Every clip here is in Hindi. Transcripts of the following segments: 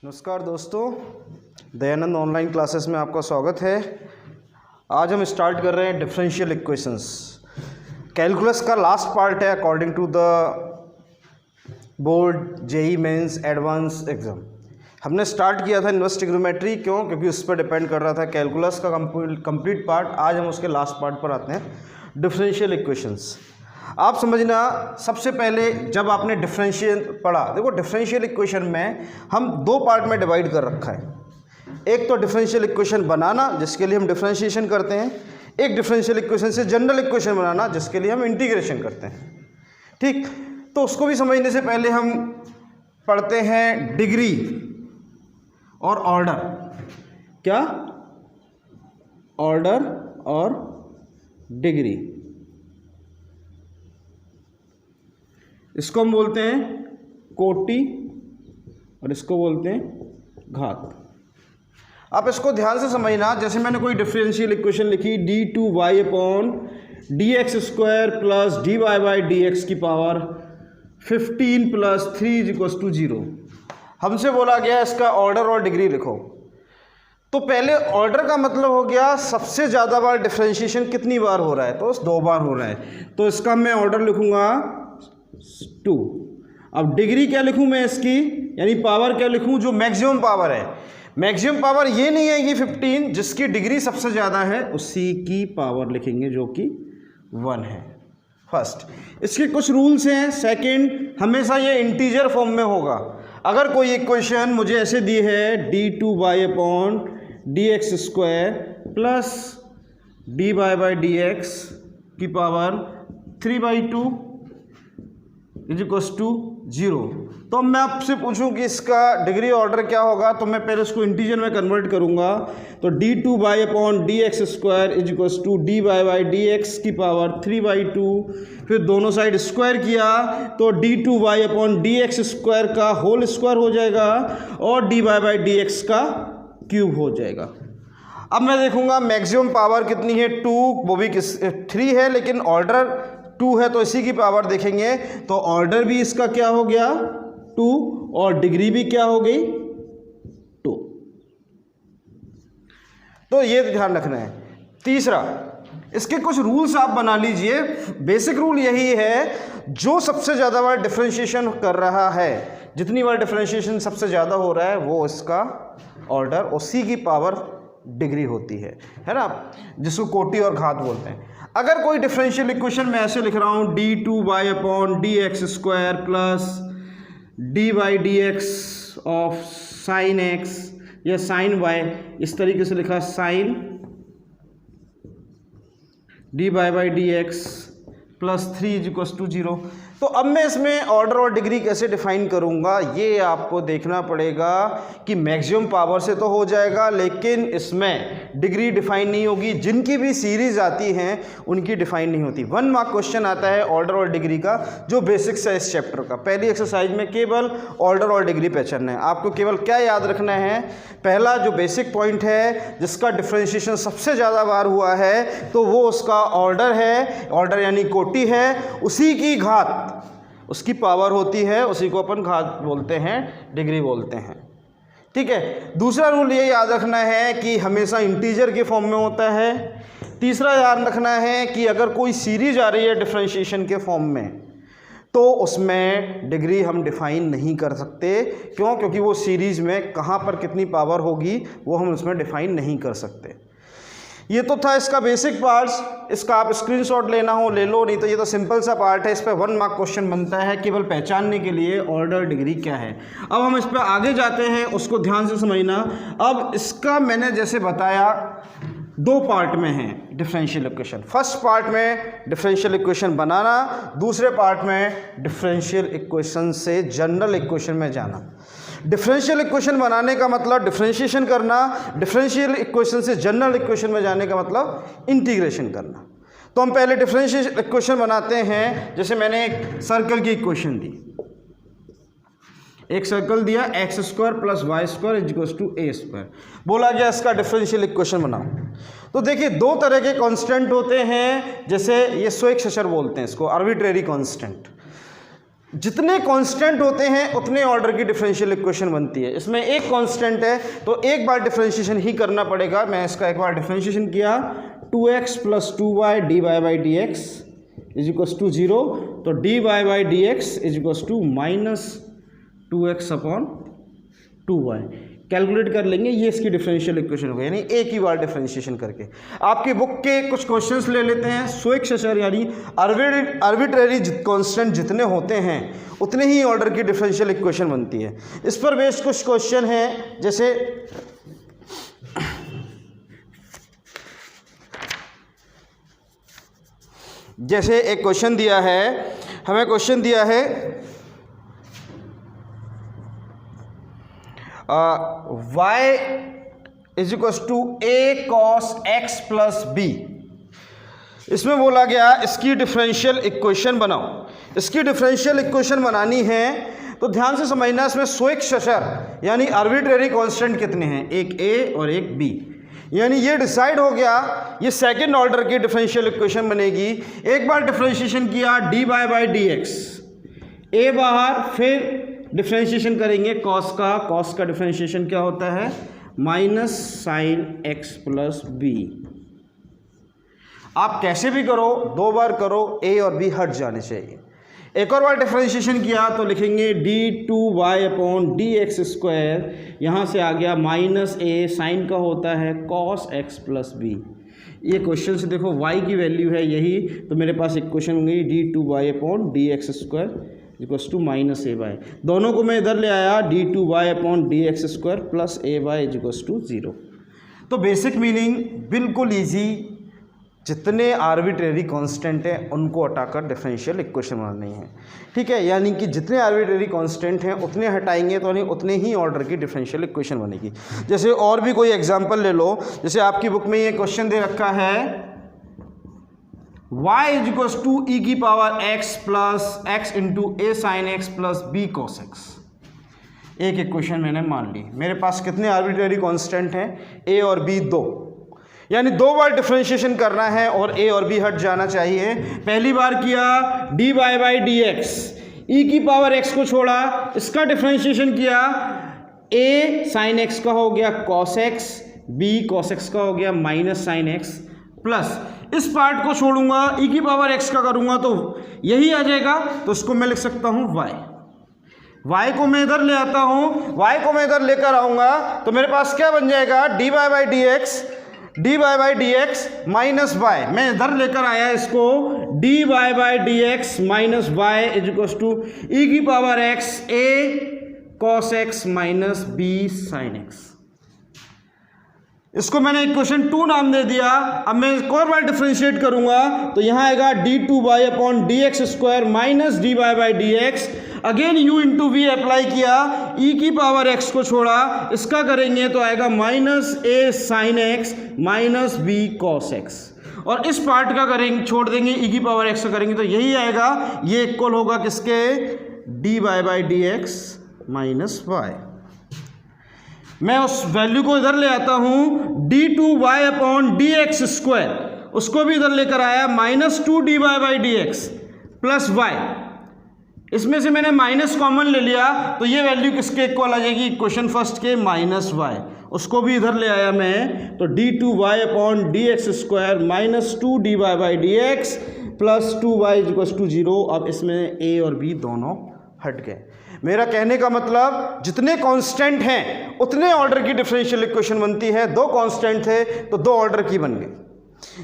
नमस्कार दोस्तों, दयानंद ऑनलाइन क्लासेस में आपका स्वागत है। आज हम स्टार्ट कर रहे हैं डिफरेंशियल इक्वेशंस। कैलकुलस का लास्ट पार्ट है according to the board JEE mains advance exam. हमने स्टार्ट किया था इन्वर्स ट्रिग्नोमेट्री, क्योंकि उस पर डिपेंड कर रहा था कैलकुलस का कंप्लीट पार्ट। आज हम उसके लास्ट पार्ट पर आते हैं, डिफरेंशियल इक्वेशंस। आप समझना, सबसे पहले जब आपने डिफरेंशियल पढ़ा, देखो डिफरेंशियल इक्वेशन में हम दो पार्ट में डिवाइड कर रखा है। एक तो डिफरेंशियल इक्वेशन बनाना, जिसके लिए हम डिफरेंशिएशन करते हैं। एक डिफरेंशियल इक्वेशन से जनरल इक्वेशन बनाना, जिसके लिए हम इंटीग्रेशन करते हैं। ठीक, तो उसको भी समझने से पहले हम पढ़ते हैं डिग्री और ऑर्डर। क्या? ऑर्डर और डिग्री। इसको हम बोलते हैं कोटि और इसको बोलते हैं घात। आप इसको ध्यान से समझना। जैसे मैंने कोई डिफरेंशियल इक्वेशन लिखी, d2y upon dx square plus dy by dx की पावर 15 प्लस 3 = 0। हमसे बोला गया इसका ऑर्डर और डिग्री लिखो। तो पहले ऑर्डर का मतलब हो गया सबसे ज़्यादा बार डिफरेंशिएशन कितनी बार हो रहा है, तो 2 बार हो रहा है। तो इसका मैं ऑर्डर लिखूंगा 2। अब डिग्री क्या लिखूं मैं इसकी, यानी पावर क्या लिखूं, जो मैक्सिमम पावर है। मैक्सिमम पावर ये नहीं है कि 15, जिसकी डिग्री सबसे ज़्यादा है उसी की पावर लिखेंगे, जो कि 1 है। फर्स्ट, इसके कुछ रूल्स हैं। सेकंड, हमेशा ये इंटीजर फॉर्म में होगा। अगर कोई इक्वेशन मुझे ऐसे दी है d2y upon dx square plus dy by dx की पावर 3/2 = 0, तो अब मैं आपसे पूछूं कि इसका डिग्री ऑर्डर क्या होगा, तो मैं पहले उसको इंटीजर में कन्वर्ट करूंगा। तो d2y upon dx square = dy by dx की पावर 3/2, फिर दोनों साइड स्क्वायर किया तो d2y अपॉन dx स्क्वायर का होल स्क्वायर हो जाएगा और dy बाई dx का क्यूब हो जाएगा। अब मैं देखूंगा मैक्सिमम पावर कितनी है, 2, वो भी 3 है, लेकिन ऑर्डर 2 है, तो इसी की पावर देखेंगे। तो ऑर्डर भी इसका क्या हो गया 2 और डिग्री भी क्या हो गई 2। तो ये ध्यान रखना है। तीसरा, इसके कुछ रूल्स आप बना लीजिए। बेसिक रूल यही है, जो सबसे ज़्यादा बार डिफरेंशिएशन कर रहा है, जितनी बार डिफरेंशिएशन सबसे ज़्यादा हो रहा है, वो इसका ऑर्डर उसी की पावर डिग्री होती है ना, जिसको कोटि और घात बोलते हैं। अगर कोई डिफरेंशियल इक्वेशन मैं ऐसे लिख रहा हूँ d2y upon dx square plus dy dx of sine x या साइन y, इस तरीके से लिखा sine dy by dx plus 3 = 0। तो अब मैं इसमें ऑर्डर और डिग्री कैसे डिफाइन करूंगा, ये आपको देखना पड़ेगा कि मैक्सिमम पावर से तो हो जाएगा, लेकिन इसमें डिग्री डिफाइन नहीं होगी। जिनकी भी सीरीज आती हैं उनकी डिफाइन नहीं होती। 1 मार्क क्वेश्चन आता है ऑर्डर और डिग्री का, जो बेसिक्स है इस चैप्टर का। पहली एक्सरसाइज में केवल ऑर्डर और डिग्री पहचानना है आपको। केवल क्या याद रखना है, पहला जो बेसिक पॉइंट है, जिसका डिफरेंशिएशन सबसे ज़्यादा बार हुआ है, तो वो उसका ऑर्डर है। ऑर्डर यानी कोटि है, उसी की घात उसकी पावर होती है, उसी को अपन घात बोलते हैं, डिग्री बोलते हैं। ठीक है। दूसरा रूल ये याद रखना है कि हमेशा इंटीजर के फॉर्म में होता है। तीसरा याद रखना है कि अगर कोई सीरीज आ रही है डिफरेंशिएशन के फॉर्म में, तो उसमें डिग्री हम डिफाइन नहीं कर सकते। क्यों? क्योंकि वो सीरीज में कहाँ पर कितनी पावर होगी वो हम उसमें डिफाइन नहीं कर सकते। ये तो था इसका बेसिक पार्ट्स। इसका आप स्क्रीनशॉट लेना हो ले लो, नहीं तो ये तो सिंपल सा पार्ट है। इस पर 1 मार्क क्वेश्चन बनता है केवल पहचानने के लिए ऑर्डर डिग्री क्या है। अब हम इस पर आगे जाते हैं, उसको ध्यान से समझना। अब इसका मैंने जैसे बताया 2 पार्ट में है डिफरेंशियल इक्वेशन। फर्स्ट पार्ट में डिफरेंशियल इक्वेशन बनाना, दूसरे पार्ट में डिफरेंशियल इक्वेशन से जनरल इक्वेशन में जाना। डिफरेंशियल इक्वेशन बनाने का मतलब डिफरेंशिएशन करना, डिफरेंशियल इक्वेशन से जनरल इक्वेशन में जाने का मतलब इंटीग्रेशन करना। तो हम पहले डिफरेंशियल इक्वेशन बनाते हैं। जैसे मैंने एक सर्कल की इक्वेशन दी, एक सर्कल दिया x square plus Y square = a²। बोला गया इसका डिफरेंशियल इक्वेशन बनाओ। तो देखिए 2 तरह के कांस्टेंट होते हैं, जैसे ये स्वेच्छेचर बोलते हैं इसको, आर्बिट्रेरी कांस्टेंट। जितने कांस्टेंट होते हैं उतने ऑर्डर की डिफरेंशियल इक्वेशन बनती है। इसमें एक कांस्टेंट है तो एक बार डिफरेंशिएशन ही करना पड़ेगा। मैं इसका एक बार डिफरेंशिएशन किया 2x + 2y dy/dx = 0, तो dy/dx = -2x/2y कैलकुलेट कर लेंगे, ये इसकी डिफरेंशियल इक्वेशन होगी, यानी एक ही बार डिफरेंशिएशन करके। आपकी बुक के कुछ क्वेश्चंस ले लेते हैं। स्वेच्छाचार यानी आर्बिट्रेरी कांस्टेंट जितने होते हैं उतने ही ऑर्डर की डिफरेंशियल इक्वेशन बनती है। इस पर बेस्ड कुछ क्वेश्चन हैं, जैसे एक क्वेश्चन दिया है, हमें क्वेश्चन दिया है y = a cos x + b। इसमें बोला गया इसकी डिफरेंशियल इक्वेशन बनाओ। इसकी डिफरेंशियल इक्वेशन बनानी है तो ध्यान से समझना, इसमें स्वेच्छाचार यानी आर्बिट्रेरी कांस्टेंट कितने हैं, एक a और एक b, यानी ये डिसाइड हो गया। ये सेकंड ऑर्डर की डिफरेंशियल इक्वेशन बनेगी। एक बार डिफरेंशिएशन किया dy/dx, a बाहर, फिर डिफरेंशिएशन करेंगे कॉस का डिफरेंशिएशन क्या होता है, -sin x + b। आप कैसे भी करो, दो बार करो, a और b हट जाने चाहिए। एक और बार डिफरेंशिएशन किया तो लिखेंगे d2y/dx², यहाँ से आ गया -a, साइन का होता है cos x + b। ये क्वेश्चन से देखो y की वैल्यू है यही, तो मेरे पास इक्वेशन होंगी d2y/dx² = -ay। दोनों को मैं इधर ले आया, d2y/dx² + ay = 0। तो बेसिक मीनिंग बिल्कुल ईजी, जितने आर्बिट्रेरी कांस्टेंट हैं उनको हटाकर डिफरेंशियल इक्वेशन बनानी है, ठीक है। यानी कि जितने आर्बिट्रेरी कांस्टेंट हैं उतने हटाएंगे तो उतने ही ऑर्डर की डिफरेंशियल इक्वेशन बनेगी। जैसे और भी कोई एग्जांपल ले लो, जैसे आपकी बुक में ये क्वेश्चन दे रखा है y = e⁻x + x × a sin x + b cos x। एक इक्वेशन मैंने मान ली। मेरे पास कितने आर्बिट्रेरी कांस्टेंट हैं, a और b दो, यानी दो बार डिफरेंशिएशन करना है और a और b हट जाना चाहिए। पहली बार किया dy/dx, e⁻x को छोड़ा, इसका डिफरेंशिएशन किया, a sin x का हो गया cos x, b cos x का हो गया -sin x, प्लस इस पार्ट को छोड़ूंगा, e⁻x का करूंगा तो यही आ जाएगा, तो इसको मैं लिख सकता हूं y को मैं इधर ले आता हूं, y को मैं इधर लेकर आऊंगा तो मेरे पास क्या बन जाएगा, dy/dx -y, मैं इधर लेकर आया इसको, dy/dx - y = e⁻x a cos x - b sin x। इसको मैंने इक्वेशन 2 नाम दे दिया। अब मैं एक और बार डिफरेंशिएट करूंगा तो यहाँ आएगा d2y/dx² - dy/dx, again u × v apply किया, e⁻x को छोड़ा, इसका करेंगे तो आएगा -a sin x - b cos x, और इस पार्ट का करेंगे, छोड़ देंगे, e⁻x का करेंगे तो यही आएगा। ये इक्वल होगा किसके, dy/dx - y। मैं उस वैल्यू को इधर ले आता हूं, d2y/dx², उसको भी इधर लेकर आया, -2dy/dx + y, इसमें से मैंने माइनस कॉमन ले लिया तो ये वैल्यू किसके इक्वल आ जाएगी, इक्वेशन फर्स्ट के -y, उसको भी इधर ले आया मैं, तो d2y/dx² - 2dy/dx + 2y = 0। अब इसमें a और b दोनों हट गए। मेरा कहने का मतलब जितने कांस्टेंट हैं उतने ऑर्डर की डिफरेंशियल इक्वेशन बनती है। दो कांस्टेंट थे तो दो ऑर्डर की बन गई,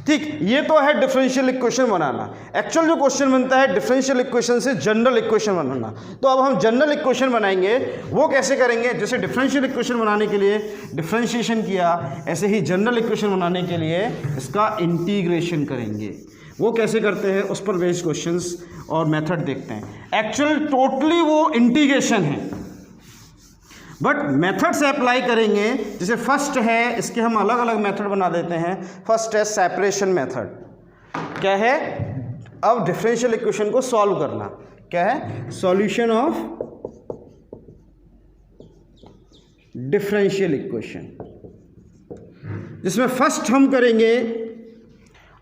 ठीक। ये तो है डिफरेंशियल इक्वेशन बनाना। एक्चुअल जो क्वेश्चन बनता है डिफरेंशियल इक्वेशन से जनरल इक्वेशन बनाना। तो अब हम जनरल इक्वेशन बनाएंगे, वो कैसे करेंगे, जैसे डिफरेंशियल इक्वेशन बनाने के लिए डिफरेंशिएशन किया, ऐसे ही जनरल इक्वेशन बनाने के लिए इसका इंटीग्रेशन करेंगे। वो कैसे करते हैं उस पर बेस्ड क्वेश्चंस और मेथड देखते हैं। एक्चुअल टोटली वो इंटीग्रेशन है, बट मेथड से अप्लाई करेंगे। जैसे फर्स्ट है, इसके हम अलग अलग मेथड बना देते हैं। फर्स्ट है सेपरेशन मेथड। क्या है, अब डिफरेंशियल इक्वेशन को सॉल्व करना। क्या है, सॉल्यूशन ऑफ डिफरेंशियल इक्वेशन, जिसमें फर्स्ट हम करेंगे,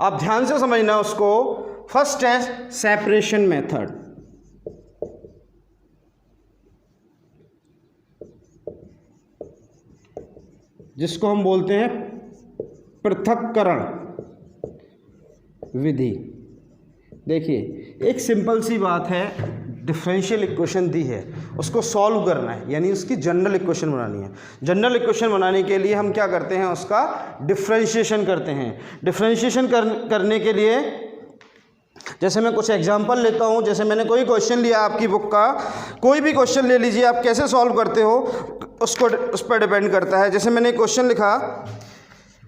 आप ध्यान से समझना उसको। फर्स्ट है सेपरेशन मेथड। जिसको हम बोलते हैं पृथक्करण विधि। देखिए एक सिंपल सी बात है, डिफरेंशियल इक्वेशन दी है, उसको सॉल्व करना है, यानी उसकी जनरल इक्वेशन बनानी है। जनरल इक्वेशन बनाने के लिए हम क्या करते हैं, उसका डिफरेंशिएशन करते हैं। डिफरेंशिएशन करने के लिए जैसे मैं कुछ एग्जांपल लेता हूँ। जैसे मैंने कोई क्वेश्चन लिया आपकी बुक का, कोई भी क्वेश्चन ले लीजिए, आप कैसे सॉल्व करते हो उसको उस पर डिपेंड करता है। जैसे मैंने क्वेश्चन लिखा,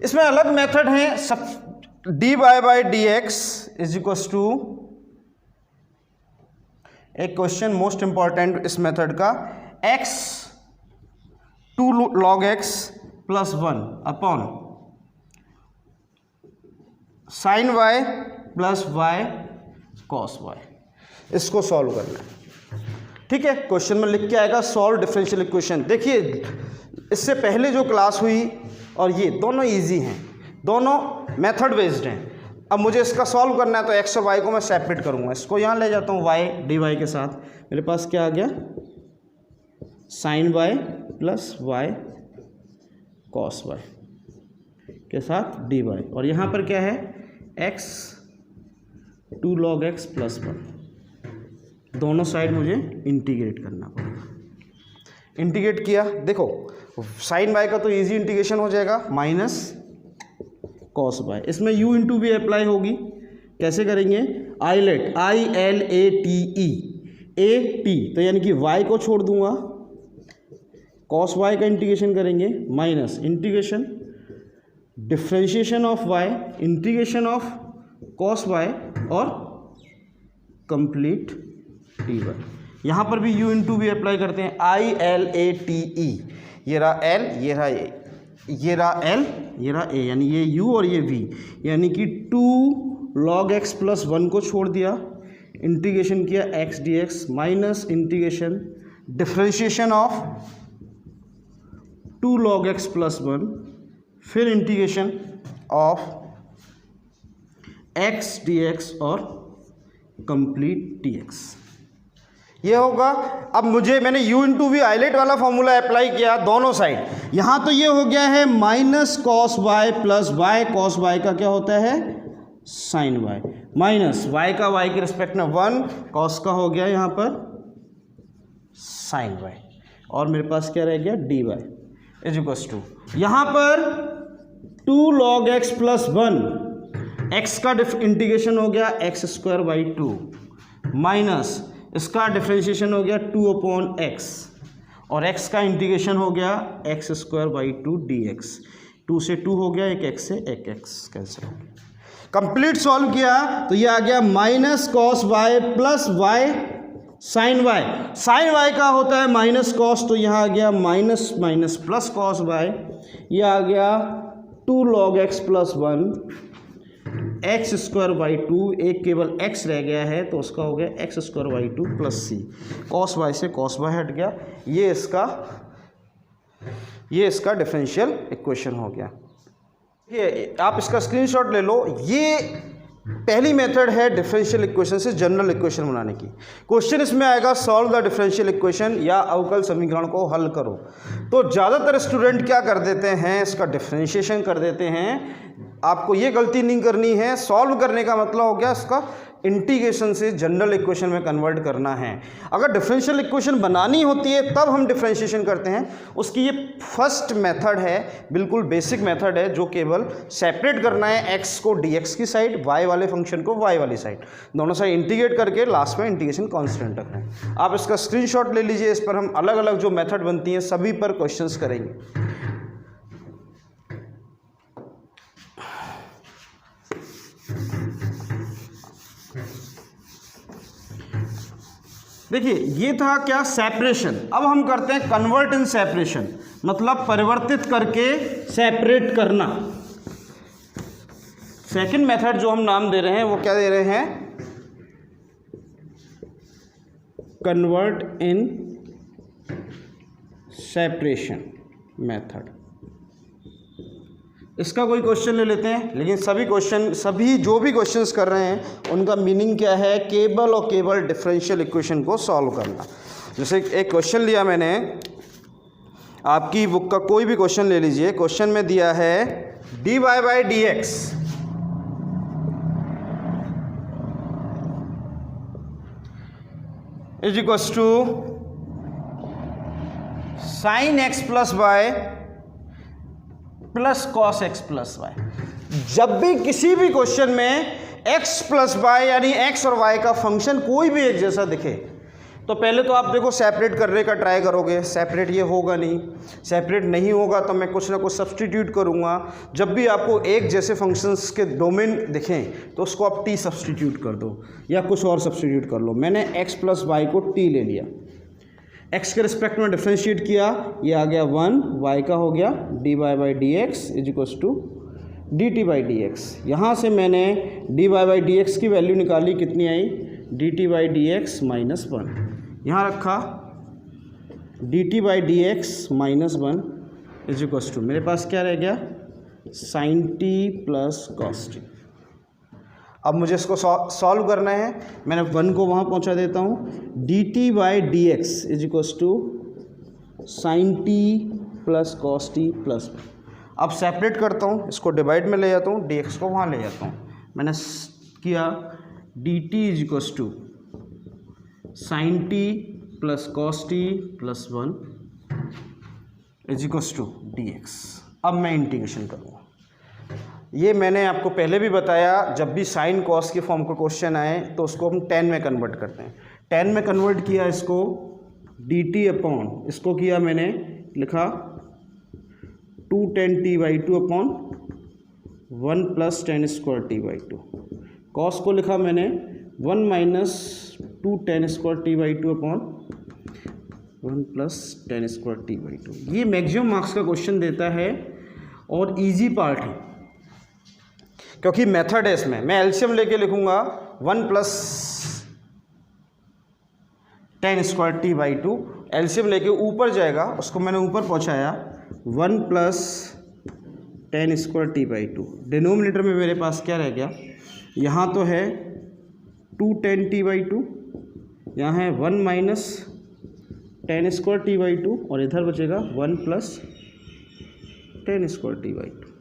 इसमें अलग मेथड हैं। सब dy by D x is equals to, एक क्वेश्चन मोस्ट इंपॉर्टेंट इस मेथड का, x 2 log x plus 1 upon sine y plus y cos y। इसको सॉल्व करना है, ठीक है। क्वेश्चन में लिख के आएगा सॉल्व डिफरेंशियल इक्वेशन। देखिए इससे पहले जो क्लास हुई और ये दोनों इजी हैं, दोनों मेथड बेस्ड हैं। अब मुझे इसका सॉल्व करना है तो x और y को मैं सेपरेट करूँगा। इसको यहाँ ले जाता हूँ y dy के साथ, मेरे पास क्या आ गया, sine y plus y cos y के साथ dy, और यहाँ पर क्या है, x 2 log x प्लस 1। दोनों साइड मुझे इंटीग्रेट करना पड़ेगा। इंटीग्रेट किया, देखो साइन y का तो इजी इंटीग्रेशन हो जाएगा, माइनस कॉस y। इसमें u इंटू भी अप्लाई होगी। कैसे करेंगे, आईलेट ILATE तो यानी कि y को छोड़ दूंगा, कॉस y का इंटीग्रेशन करेंगे, minus integration differentiation of y, integration of cos y और कंप्लीट dy। यहाँ पर भी u इंटू भी अप्लाई करते हैं, ILATE, ये रहा l, ये रहा a, ये रहा l, ये रहा a, यानी ये u और ये v, यानी कि 2 log x प्लस 1 को छोड़ दिया, इंटीग्रेशन किया x dx, minus integration differentiation of 2 log x plus 1, फिर इंटीग्रेशन ऑफ x dx और कंप्लीट dx। ये होगा। अब मैंने u इंटू वी आइलेट वाला फॉर्मूला अप्लाई किया दोनों साइड। यहाँ तो ये हो गया है minus cos y plus y, cos y का क्या होता है, साइन y, माइनस y का y के रिस्पेक्ट में 1, कॉस का हो गया यहाँ पर साइन y, और मेरे पास क्या रह गया, dy इज इक्वल्स टू, यहाँ पर 2 log x प्लस 1, x का इंटीग्रेशन हो गया x स्क्वायर बाई 2, माइनस इसका डिफ्रेंशिएशन हो गया 2 अपॉन x, और x का इंटीग्रेशन हो गया x स्क्वायर बाई 2 dx। 2 से 2 हो गया, एक x से एक x कैंसिल हो गया। कंप्लीट सॉल्व किया तो ये आ गया minus cos y plus y sine y। Sine y का होता है माइनस कॉस, तो यहाँ आ गया minus minus plus cos y, ये आ गया 2 log x plus 1 x square by 2, एक केवल x रह गया है तो उसका हो गया X square by 2 plus C, cos y से कॉस y हट गया। ये इसका डिफरेंशियल इक्वेशन हो गया। ये आप इसका स्क्रीनशॉट ले लो। ये पहली मेथड है डिफरेंशियल इक्वेशन से जनरल इक्वेशन बनाने की। क्वेश्चन इसमें आएगा सॉल्व द डिफरेंशियल इक्वेशन या अवकल समीकरण को हल करो। तो ज़्यादातर स्टूडेंट क्या कर देते हैं, इसका डिफरेंशिएशन कर देते हैं। आपको ये गलती नहीं करनी है। सॉल्व करने का मतलब हो गया इसका इंटीग्रेशन से जनरल इक्वेशन में कन्वर्ट करना है। अगर डिफरेंशियल इक्वेशन बनानी होती है तब हम डिफरेंशिएशन करते हैं। उसकी ये फर्स्ट मेथड है, बिल्कुल बेसिक मेथड है, जो केवल सेपरेट करना है x को dx की साइड, y वाले फंक्शन को y वाली साइड, दोनों साइड इंटीग्रेट करके लास्ट में इंटीग्रेशन कांस्टेंट रखना है। आप इसका स्क्रीनशॉट ले लीजिए। इस पर हम अलग अलग जो मेथड बनती हैं सभी पर क्वेश्चंस करेंगे। देखिए ये था क्या, सेपरेशन। अब हम करते हैं कन्वर्ट इन सेपरेशन, मतलब परिवर्तित करके सेपरेट करना। सेकंड मेथड जो हम नाम दे रहे हैं वो क्या दे रहे हैं, कन्वर्ट इन सेपरेशन मेथड। इसका कोई क्वेश्चन ले लेते हैं, लेकिन सभी जो भी क्वेश्चंस कर रहे हैं उनका मीनिंग क्या है, केवल और केवल डिफरेंशियल इक्वेशन को सॉल्व करना। जैसे एक क्वेश्चन लिया मैंने, आपकी बुक का कोई भी क्वेश्चन ले लीजिए, क्वेश्चन में दिया है dy by D x is equals to sine X plus Y plus cos X plus Y. जब भी किसी भी क्वेश्चन में x प्लस वाई यानी x और y का फंक्शन कोई भी एक जैसा दिखे तो पहले तो आप देखो सेपरेट करने का ट्राई करोगे, सेपरेट ये होगा नहीं, सेपरेट नहीं होगा तो मैं कुछ ना कुछ सब्सटीट्यूट करूँगा। जब भी आपको एक जैसे फंक्शंस के डोमेन दिखें तो उसको आप t सब्सटीट्यूट कर दो या कुछ और सब्सटीट्यूट कर लो। मैंने x प्लस वाई को t ले लिया, x के रिस्पेक्ट में डिफ्रेंशिएट किया, ये आ गया 1, y का हो गया dy by D x is equals to dt by D x. यहाँ से मैंने dy बाई डी एक्स की वैल्यू निकाली, कितनी आई dt by D x minus 1, यहाँ रखा dt by D x minus 1 is equals to मेरे पास क्या रह गया sine t plus cos t। अब मुझे इसको सॉल्व करना है, मैंने 1 को वहाँ पहुँचा देता हूँ, dt by D x is equals to sine t plus cos t plus 1। अब सेपरेट करता हूँ, इसको डिवाइड में ले जाता हूँ, dx को वहाँ ले जाता हूँ। मैंने किया dt is equals to sine t plus cos t plus 1 is equals to dx। अब मैं इंटीग्रेशन करूँगा। ये मैंने आपको पहले भी बताया, जब भी साइन कॉस के फॉर्म का क्वेश्चन आए तो उसको हम tan में कन्वर्ट करते हैं। tan में कन्वर्ट किया इसको dt अपॉन, इसको किया मैंने लिखा 2 tan t by 2 upon 1 plus tan square t by 2। Cos को लिखा मैंने 1 minus 2 tan square t by 2 upon 1 plus tan square t by 2। ये मैक्सिमम मार्क्स का क्वेश्चन देता है और इजी पार्ट है क्योंकि मेथड है इसमें। मैं एलसीएम लेके लिखूंगा 1 plus tan square t by 2, LCM लेके ऊपर जाएगा, उसको मैंने ऊपर पहुंचाया 1 plus tan square t by 2। Denominator में मेरे पास क्या रह गया, यहाँ तो है 2 tan t बाई 2, यहाँ है 1 minus tan square t by 2 और इधर बचेगा 1 plus tan square t by 2।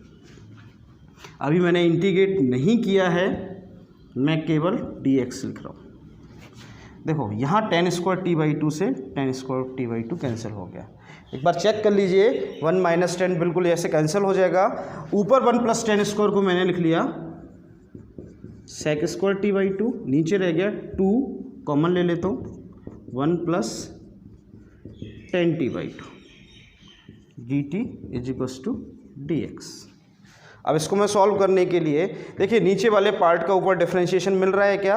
अभी मैंने इंटीग्रेट नहीं किया है, मैं केवल dx लिख रहा हूँ। देखो यहाँ tan स्क्वायर t बाई 2 से tan square t by 2 cancel हो गया। एक बार चेक कर लीजिए, 1 माइनस 10 बिल्कुल ऐसे कैंसिल हो जाएगा। ऊपर 1 प्लस tan स्क्वायर को मैंने लिख लिया sec स्क्वायर t बाई 2, नीचे रह गया 2 कॉमन ले लेता हूँ 1 plus tan t by 2 dt is equals to dx। अब इसको मैं सॉल्व करने के लिए देखिए नीचे वाले पार्ट का ऊपर डिफरेंशिएशन मिल रहा है क्या,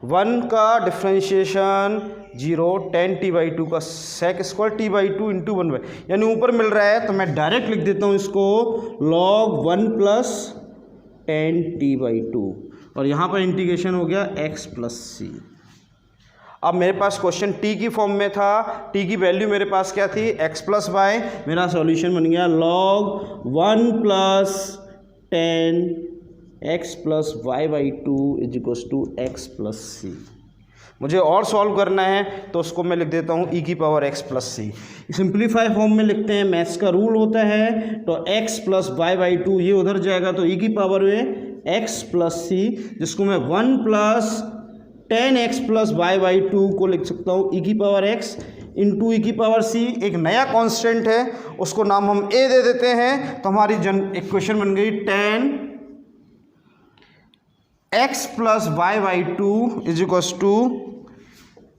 1 का डिफरेंशिएशन 0, tan t बाई 2 का sec square t by 2 into 1 by, यानी ऊपर मिल रहा है तो मैं डायरेक्ट लिख देता हूँ इसको log 1 plus tan t by 2 और यहाँ पर इंटीग्रेशन हो गया x प्लस सी। अब मेरे पास क्वेश्चन t की फॉर्म में था, t की वैल्यू मेरे पास क्या थी x प्लस वाई, मेरा सॉल्यूशन बन गया log 1 plus tan x plus y by 2 is equals to x plus c. मुझे और सॉल्व करना है तो उसको मैं लिख देता हूँ e की पावर x प्लस सी। सिंप्लीफाई फॉर्म में लिखते हैं, मैथ्स का रूल होता है, तो x प्लस वाई बाई 2 ये उधर जाएगा तो e की पावर में x प्लस सी, जिसको मैं 1 plus tan x plus y by 2 को लिख सकता हूँ e की पावर x इंटू ई की पावर सी। एक नया कांस्टेंट है उसको नाम हम a दे देते हैं, तो हमारी इक्वेशन बन गई tan x plus y by 2 is equals to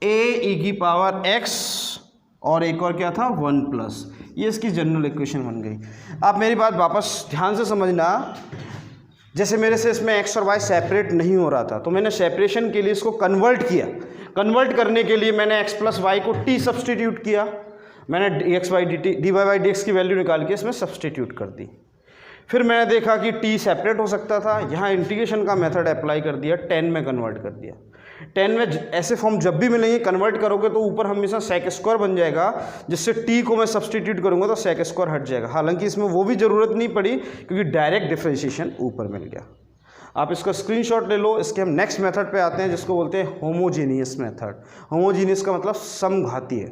a e की पावर x और एक और क्या था 1 प्लस, ये इसकी जनरल इक्वेशन बन गई। आप मेरी बात वापस ध्यान से समझना, जैसे मेरे से इसमें x और y सेपरेट नहीं हो रहा था तो मैंने सेपरेशन के लिए इसको कन्वर्ट किया। कन्वर्ट करने के लिए मैंने x प्लस वाई को t सब्सटीट्यूट किया, मैंने dx by d y by D x की वैल्यू निकाल के इसमें सब्सटीट्यूट कर दी। फिर मैंने देखा कि t सेपरेट हो सकता था, यहाँ इंटीग्रेशन का मेथड अप्लाई कर दिया, 10 में कन्वर्ट कर दिया। 10 में ऐसे फॉर्म जब भी मिलेंगे कन्वर्ट करोगे तो ऊपर हमेशा sec स्क्वायर बन जाएगा, जिससे t को मैं सब्सटीट्यूट करूँगा तो sec स्क्वायर हट जाएगा। हालांकि इसमें वो भी ज़रूरत नहीं पड़ी क्योंकि डायरेक्ट डिफरेंशिएशन ऊपर मिल गया। आप इसका स्क्रीनशॉट ले लो। इसके हम नेक्स्ट मेथड पे आते हैं जिसको बोलते हैं होमोजीनियस मेथड। होमोजीनियस का मतलब समघातीय।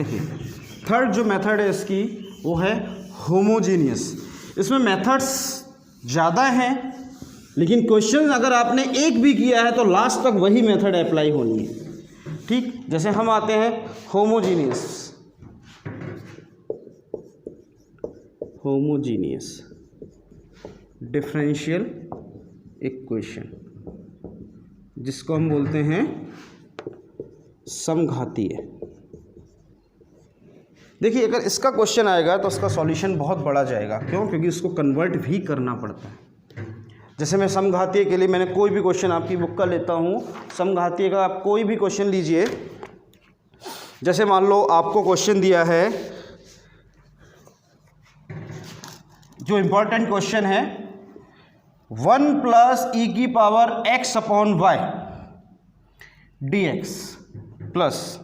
देखिए थर्ड जो मेथड है इसकी वो है होमोजीनियस। इसमें मेथड्स ज़्यादा हैं, लेकिन क्वेश्चन अगर आपने एक भी किया है तो लास्ट तक वही मेथड अप्लाई होनी है। ठीक, जैसे हम आते हैं होमोजीनियस डिफरेंशियल इक्वेशन, जिसको हम बोलते हैं समघातीय। देखिए अगर इसका क्वेश्चन आएगा तो उसका सॉल्यूशन बहुत बड़ा जाएगा। क्यों? क्योंकि उसको कन्वर्ट भी करना पड़ता है। जैसे मैं समघातीय के लिए मैंने कोई भी क्वेश्चन आपकी बुक का लेता हूँ, समघातीय का आप कोई भी क्वेश्चन लीजिए। जैसे मान लो आपको क्वेश्चन दिया है, जो इम्पोर्टेंट क्वेश्चन है 1 प्लस ई की power x upon y dx plus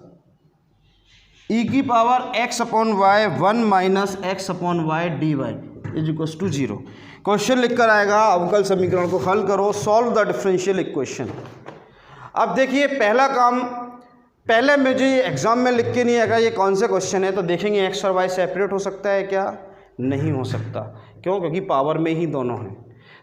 e की power x upon y 1 minus x upon y d y is equal to 0। क्वेश्चन लिख कर आएगा, अवकल समीकरण को हल करो, सॉल्व द डिफरेंशियल इक्वेशन। अब देखिए पहला काम, पहले मुझे एग्जाम में लिख के नहीं आएगा ये कौन से क्वेश्चन है, तो देखेंगे एक्स और वाई सेपरेट हो सकता है क्या? नहीं हो सकता। क्यों? क्योंकि पावर में ही दोनों हैं।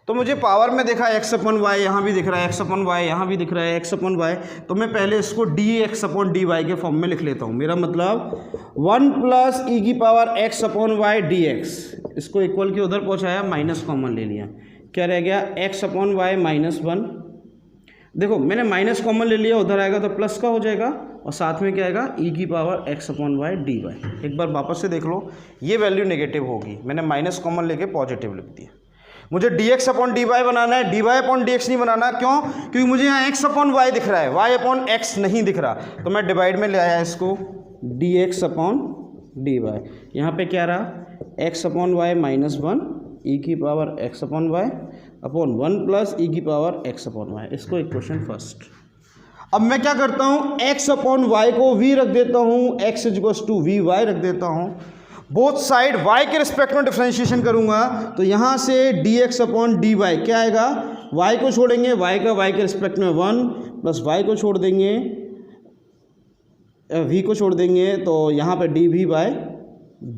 तो मुझे पावर में देखा एक्स अपन वाई, यहाँ भी दिख रहा है एक्स अपन वाई, यहाँ भी दिख रहा है एक्स अपन वाई, तो मैं पहले इसको d x upon d y के फॉर्म में लिख लेता हूँ। मेरा मतलब 1 प्लस ई की power x upon y d x, इसको इक्वल के उधर पहुँचाया, माइनस कॉमन ले लिया, क्या रह गया? X upon Y minus 1। देखो मैंने माइनस कॉमन ले लिया, उधर आएगा तो प्लस का हो जाएगा, और साथ में क्या आएगा? ई की power x upon y d y. एक बार वापस से देख लो, ये वैल्यू नेगेटिव होगी, मैंने माइनस कॉमन लेके पॉजिटिव लिख दिया। मुझे d x upon d y बनाना है, d y upon d x नहीं बनाना। क्यों? क्योंकि मुझे यहाँ एक्स अपॉन वाई दिख रहा है, वाई अपॉन एक्स नहीं दिख रहा, तो मैं डिवाइड में ले आया इसको, d x upon d y. यहाँ पर क्या रहा? X upon Y minus 1 e की power x upon y upon 1 plus e की पावर एक्स अपॉन वाई। इसको इक्वेशन फर्स्ट। अब मैं क्या करता हूँ, x अपॉन वाई को v रख देता हूँ, x equals to v y रख देता हूँ। बोथ साइड y के रिस्पेक्ट में डिफ्रेंशिएशन करूँगा, तो यहाँ से dx अपॉन डी वाई क्या आएगा? y को छोड़ेंगे, y का y के रिस्पेक्ट में 1 प्लस y को छोड़ देंगे, v को छोड़ देंगे, तो यहाँ पे d v by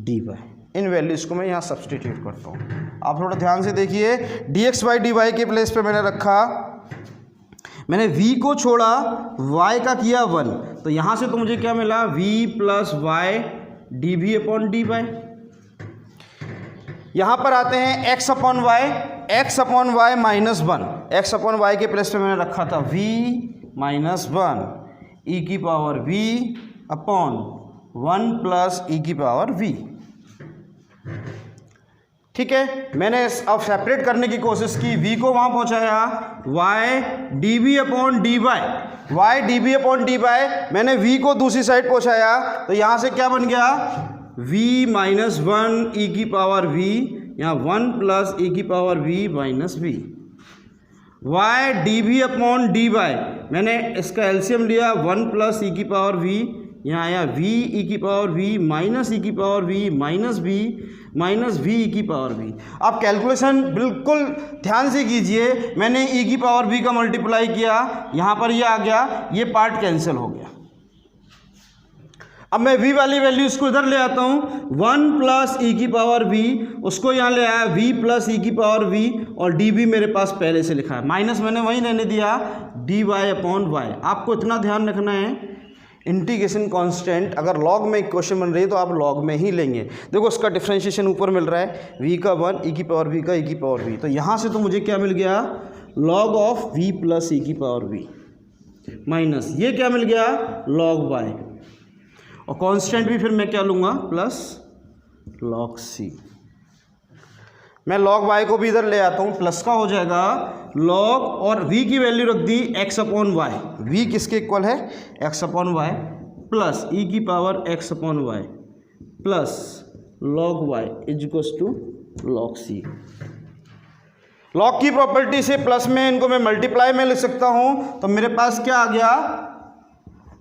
d y. इन वैल्यूज़ को मैं यहाँ सब्सटीट्यूट करता हूँ। आप थोड़ा ध्यान से देखिए, dx बाई डी वाई के प्लेस पे मैंने रखा, मैंने v को छोड़ा, y का किया 1, तो यहाँ से तो मुझे क्या मिला? v plus y d v upon d y. यहाँ पर आते हैं x upon Y minus 1, x upon y के प्लेस पे मैंने रखा था v माइनस 1 ई की power v upon 1 plus e की पावर v। ठीक है, मैंने अब सेपरेट करने की कोशिश की, v को वहाँ पहुँचाया, y d v upon d y, y d v upon d y, मैंने v को दूसरी साइड पहुँचाया, तो यहाँ से क्या बन गया? v माइनस 1 ई की पावर v, यहाँ 1 प्लस ई की power v minus v। y d v upon d y, मैंने इसका एलसीएम लिया, 1 प्लस ई की पावर v, यहाँ आया v ई की पावर v माइनस ई की पावर v माइनस v ई की पावर v। आप कैलकुलेशन बिल्कुल ध्यान से कीजिए, मैंने e की पावर v का मल्टीप्लाई किया, यहाँ पर ये आ गया, ये पार्ट कैंसिल हो गया। अब मैं v वाली वैल्यू इसको इधर ले आता हूँ, 1 प्लस ई की पावर v, उसको यहाँ ले आया v प्लस ई की पावर v, और डी वी मेरे पास पहले से लिखा है, माइनस मैंने वहीं रहने दिया, डी वाई अपॉन वाई। आपको इतना ध्यान रखना है, इंटीग्रेशन कांस्टेंट अगर लॉग में इक्वेशन बन रही है तो आप लॉग में ही लेंगे। देखो उसका डिफरेंशिएशन ऊपर मिल रहा है, v का 1 ई की पावर v का ई की पावर v, तो यहाँ से तो मुझे क्या मिल गया? Log of v plus e की पावर v माइनस ये क्या मिल गया? लॉग y, और कांस्टेंट भी फिर मैं क्या लूँगा? Plus log c। मैं लॉग y को भी इधर ले आता हूँ, प्लस का हो जाएगा लॉग, और v की वैल्यू रख दी x अपॉन वाई, v किसके इक्वल है? x upon y plus e की power x upon y plus log y is equals to log c। Log की प्रॉपर्टी से प्लस में इनको मैं मल्टीप्लाई में लिख सकता हूँ, तो मेरे पास क्या आ गया?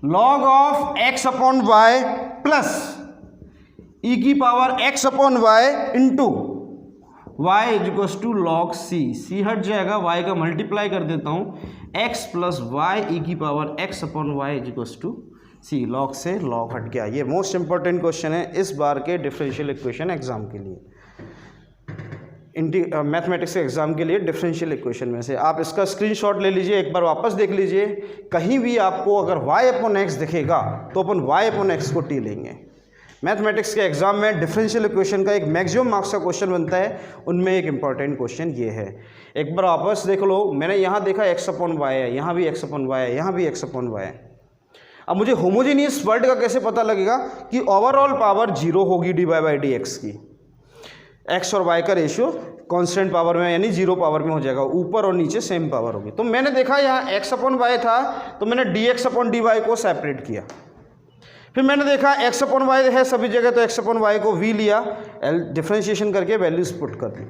Log of x upon y plus e की power x upon y into y is equals to log c। c हट जाएगा, y का मल्टीप्लाई कर देता हूँ, x प्लस वाई ई की power x upon y is equals to c log से लॉग हट गया। ये मोस्ट इंपॉर्टेंट क्वेश्चन है इस बार के डिफरेंशियल इक्वेशन एग्जाम के लिए, मैथमेटिक्स के एग्जाम के लिए डिफरेंशियल इक्वेशन में से। आप इसका स्क्रीनशॉट ले लीजिए, एक बार वापस देख लीजिए, कहीं भी आपको अगर y/x दिखेगा तो अपन y/x को t लेंगे। मैथमेटिक्स के एग्जाम में डिफरेंशियल इक्वेशन का एक मैक्सिमम मार्क्स का क्वेश्चन बनता है, उनमें एक इंपॉर्टेंट क्वेश्चन ये है। एक बार वापस देख लो, मैंने यहाँ देखा x/y है, यहाँ भी x/y है, यहाँ भी x/y है। अब मुझे होमोजेनियस वर्ड का कैसे पता लगेगा कि ओवरऑल पावर 0 होगी dy/dx की, x और y का रेशियो कांस्टेंट पावर में यानी 0 पावर में हो जाएगा, ऊपर और नीचे सेम पावर होगी। तो मैंने देखा यहाँ x/y था तो मैंने dx/dy को सेपरेट किया। फिर मैंने देखा x/y है सभी जगह तो x/y को v लिया, डिफ्रेंशिएशन करके वैल्यूज पुट कर दी।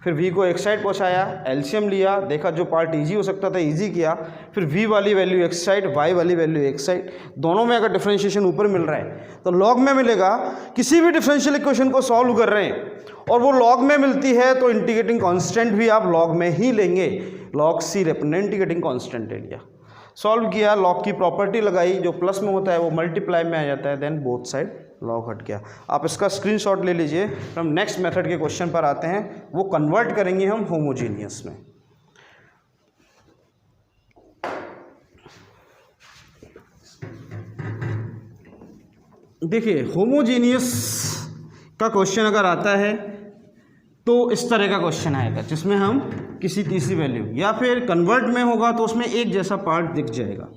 फिर v को एक साइड पहुँचाया, एलसीएम लिया, देखा जो पार्ट ईजी हो सकता था ईजी किया। फिर v वाली वैल्यू एक साइड, y वाली वैल्यू एक साइड, दोनों में अगर डिफ्रेंशिएशन ऊपर मिल रहा है तो लॉग में मिलेगा। किसी भी डिफरेंशियल इक्वेशन को सॉल्व कर रहे हैं और वो लॉग में मिलती है तो इंटीग्रेटिंग कांस्टेंट भी आप लॉग में ही लेंगे। लॉग सी अपने इंटीग्रेटिंग कांस्टेंट ले लिया, सॉल्व किया, लॉग की प्रॉपर्टी लगाई, जो प्लस में होता है वो मल्टीप्लाई में आ जाता है, देन बोथ साइड लॉग हट गया। आप इसका स्क्रीनशॉट ले लीजिए। हम नेक्स्ट मेथड के क्वेश्चन पर आते हैं, वो कन्वर्ट करेंगे हम होमोजीनियस में। देखिए होमोजीनियस का क्वेश्चन अगर आता है तो इस तरह का क्वेश्चन आएगा जिसमें हम किसी तीसरी वैल्यू, या फिर कन्वर्ट में होगा तो उसमें एक जैसा पार्ट दिख जाएगा।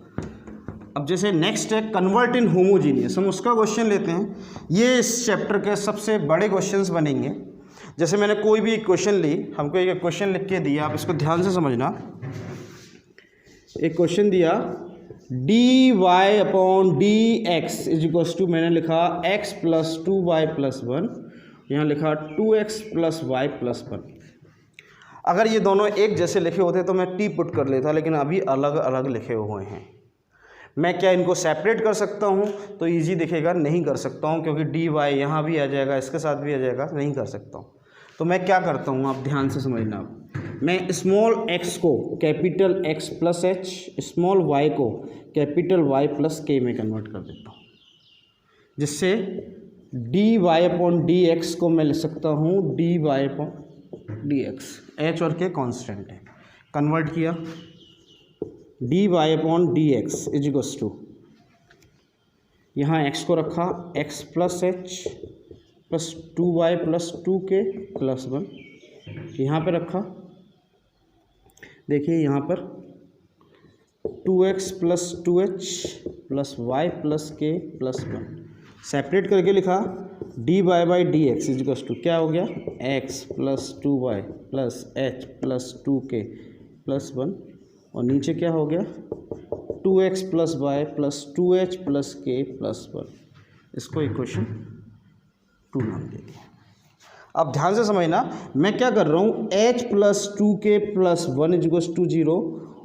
अब जैसे नेक्स्ट है कन्वर्ट इन होमोजीनियस, हम उसका क्वेश्चन लेते हैं। ये इस चैप्टर के सबसे बड़े क्वेश्चंस बनेंगे। जैसे मैंने कोई भी क्वेश्चन ली, हमको एक क्वेश्चन लिख के दिया, आप इसको ध्यान से समझना। एक क्वेश्चन दिया dy/dx इज इक्वल्स टू, मैंने लिखा x + 2y + 1, यहाँ लिखा 2x + y + 1। अगर ये दोनों एक जैसे लिखे होते तो मैं t पुट कर लेता, लेकिन अभी अलग अलग लिखे हुए हैं। मैं क्या इनको सेपरेट कर सकता हूँ तो इजी दिखेगा? नहीं कर सकता हूँ, क्योंकि dy यहाँ भी आ जाएगा, इसके साथ भी आ जाएगा, नहीं कर सकता हूँ। तो मैं क्या करता हूँ, आप ध्यान से समझना। मैं स्मॉल x को capital X + h, small y को कैपिटल Y + k में कन्वर्ट कर देता हूँ, जिससे dy/dx को मैं लिख सकता हूँ dy/dx, h और k कांस्टेंट है। कन्वर्ट किया, dy/dx इज इक्वल्स टू, यहाँ x को रखा x + h + 2y + 2k + 1, यहाँ पे रखा, देखिए यहाँ पर 2x + 2h + y + k + 1, separate करके लिखा dy/dx इज इक्वल्स टू, क्या हो गया, x + 2y + h + 2k + 1, और नीचे क्या हो गया 2x + y + 2h + k + 1। इसको इक्वेशन 2 नाम दे दिया। अब ध्यान से समझना, मैं क्या कर रहा हूँ, h + 2k + 1 is equals to 0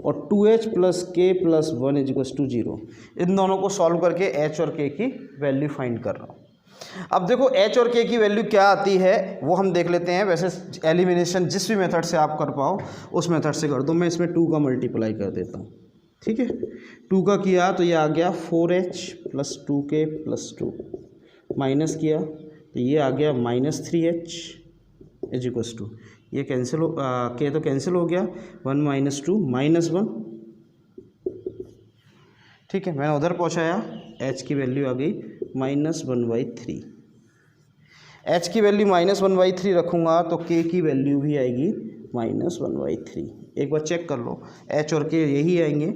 और 2h + k + 1 is equals to 0, इन दोनों को सॉल्व करके h और k की वैल्यू फाइंड कर रहा हूँ। अब देखो h और k की वैल्यू क्या आती है वो हम देख लेते हैं। वैसे एलिमिनेशन जिस भी मेथड से आप कर पाओ उस मेथड से कर दो। मैं इसमें 2 का मल्टीप्लाई कर देता हूँ, ठीक है। 2 का किया तो ये आ गया 4h + 2k + 2, माइनस किया तो ये आ गया -3h इज इक्वल्स टू, ये कैंसिल हो, k तो कैंसिल हो गया, 1 - 2 -1, ठीक है। मैंने उधर पहुँचाया, h की वैल्यू आ गई -1/3। h की वैल्यू -1/3 रखूँगा तो k की वैल्यू भी आएगी -1/3। एक बार चेक कर लो, h और k यही आएंगे,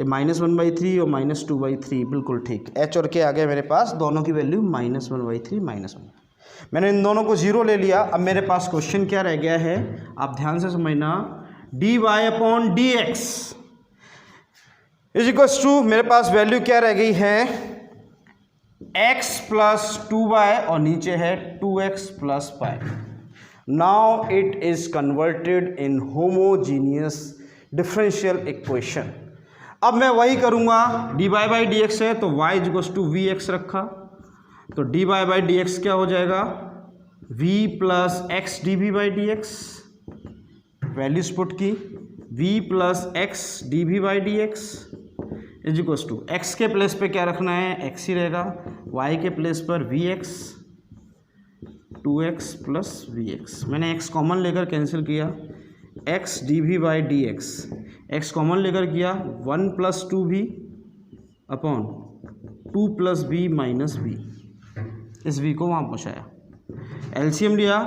-1/3 और -2/3, बिल्कुल ठीक। h और k आ गए मेरे पास, दोनों की वैल्यू -1/3 -1। मैंने इन दोनों को 0 ले लिया। अब मेरे पास क्वेश्चन क्या रह गया है, आप ध्यान से समझना, dy/dx इज इक्वल्स टू, मेरे पास वैल्यू क्या रह गई है, x + 2y और नीचे है 2x + 5। Now it is converted in homogeneous differential equation. अब मैं वही करूँगा, dy/dx है तो y = vx रखा, तो dy/dx क्या हो जाएगा, v + x dv/dx, values put की, v + x dv/dx is equals to x के प्लेस पे क्या रखना है, एक्स ही रहेगा, वाई के प्लेस पर v x 2x plus v x. मैंने x कॉमन लेकर कैंसिल किया, x d v by D x, x common लेकर किया 1 plus 2v upon 2 plus b minus b, इस v को वहाँ पहुँचाया। एलसीएम लिया